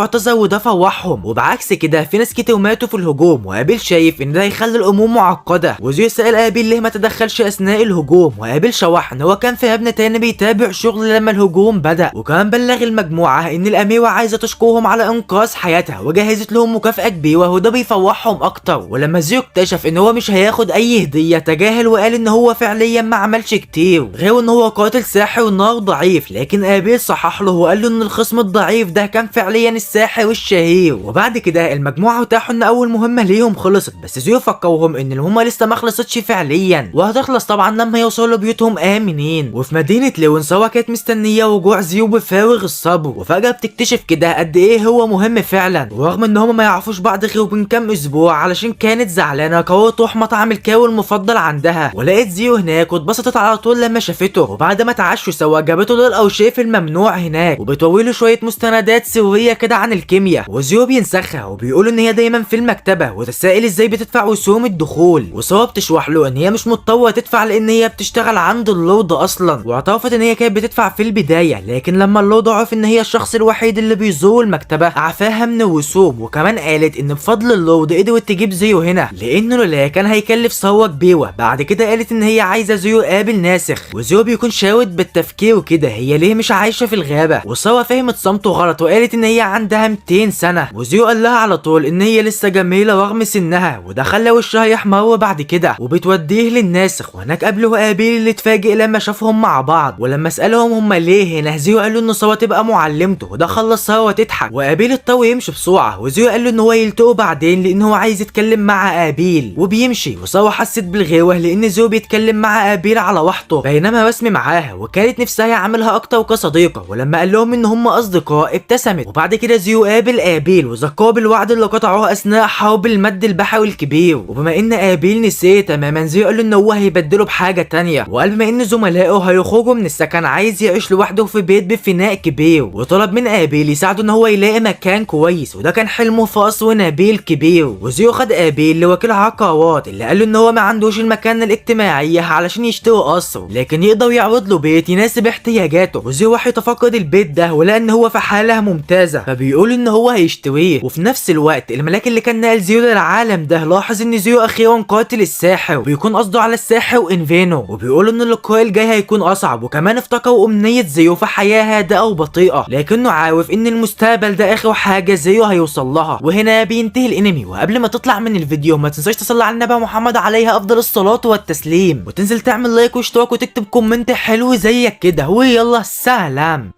اعتذر وده فوحهم. وبعكس كده في ناس كتير ماتوا في الهجوم وابيل شايف ان ده هيخلي الامور معقده. وزيو سأل ابيل ليه ما تدخلش اثناء الهجوم. وابيل شوح ان هو كان في مبنى تاني بيتابع شغل لما الهجوم بدا. وكمان بلغ المجموعه ان الاميره عايزه تشكرهم على انقاذ حياتها وجهزت لهم مكافاه كبيره وده بيفوحهم اكتر. ولما زيو اكتشف ان هو مش هياخد اي هديه تجاهل وقال ان هو فعليا ما عملش كتير غير ان هو قاتل ساحر نار ضعيف. لكن ابيل صحح له وقال له ان الخصم الضعيف ده كان فعليا الساحر الشهير. وبعد كده المجموعه ارتاحوا ان اول مهمه ليهم خلصت بس زيو فكرهم ان المهمه لسه ما خلصتش فعليا وهتخلص طبعا لما يوصلوا بيوتهم امنين. وفي مدينه ليون سوا كانت مستنيه وجوع زيو بفارغ الصبر وفجاه بتكتشف كده قد ايه هو مهم فعلا. ورغم ان هم ما يعرفوش بعض غير من كام اسبوع علشان كانت زعلانه قررت تروح مطعم الكاوي المفضل عندها. ولقيت زيو هناك واتبسطت على طول لما شافته. وبعد ما اتعشوا سوا جابته للارشيف الممنوع هناك وبتوريله شويه مستندات سريه كده عن الكيمياء. وزيو بينسخها وبيقول ان هي دايما في المكتبه وتسائل ازاي بتدفع رسوم الدخول. وسوا بتشرح له ان هي مش مضطره تدفع لان هي بتشتغل عند اللورد اصلا. واعترفت ان هي كانت بتدفع في البدايه لكن لما اللورد عرف ان هي الشخص الوحيد اللي بيزور المكتبه اعفاها من الرسوم. وكمان قالت ان بفضل اللورد قدرت تجيب زيو هنا لانه لولا كان هيكلف ثروه كبيره. بعد كده قالت ان هي عايزه زيو قابل ناسخ. وزيو بيكون شاود بالتفكير وكده هي ليه مش عايشه في الغابه. وسوا فهمت صمته غلط وقالت ان هي عندها 200 سنه. وزيو قال لها على طول ان هي لسه جميله رغم سنها وده خلى وشها يحمر بعد كده. وبتوديه للناسخ وهناك قابله ابيل اللي اتفاجئ لما شافهم مع بعض. ولما سالهم هم ليه هنا زيو قال له ان سوا تبقى معلمته وده خلى سوا تضحك. وابيل اضطر يمشي بسرعه وزيو قال له ان هو يلتقوا بعدين لان هو عايز يتكلم مع ابيل وبيمشي. وسوا حست بالغيره لان زيو بيتكلم مع ابيل على وحده بينما رسمي معاها وكانت نفسها يعملها اكتر كصديقه. ولما قال لهم ان هم اصدقاء ابتسمت. وبعد كده زيو قابل ابيل وذكره بالوعد اللي قطعوه اثناء حرب المد البحري الكبير. وبما ان ابيل نسيه تماما زيو قال له ان هو هيبدله بحاجه تانية، وقال بما ان زملائه هيخرجوا من السكن عايز يعيش لوحده في بيت بفناء كبير، وطلب من ابيل يساعده ان هو يلاقي مكان كويس، وده كان حلمه في قصر نبيل كبير. وزيو خد ابيل لوكيل عقارات اللي قال له ان هو ما عندوش المكان الاجتماعيه علشان يشتري قصر، لكن يقدر يعرض له بيت يناسب احتياجاته. وزيو راح يتفقد البيت ده ولان هو في حاله ممتازه فبيقول ان هو هيشتريه. وفي نفس الوقت الملاك اللي كان نقل زيو للعالم ده لاحظ ان زيو اخيرا قاتل الساحر، وبيكون قصده على الساحر انفينو، وبيقول ان اللقاء الجاي هيكون اصعب. وكمان افتكروا امنيه زيو في حياه هادئه وبطيئه، لكنه عارف ان المستقبل ده اخر حاجه زيو هيوصل لها. وهنا بينتهي الانمي. وقبل ما تطلع من الفيديو ما تنساش تصلي على النبي محمد عليه افضل الصلاه والتسليم، وتنزل تعمل لايك واشتراك وتكتب كومنت حلو زيك كده. ويلا سلام.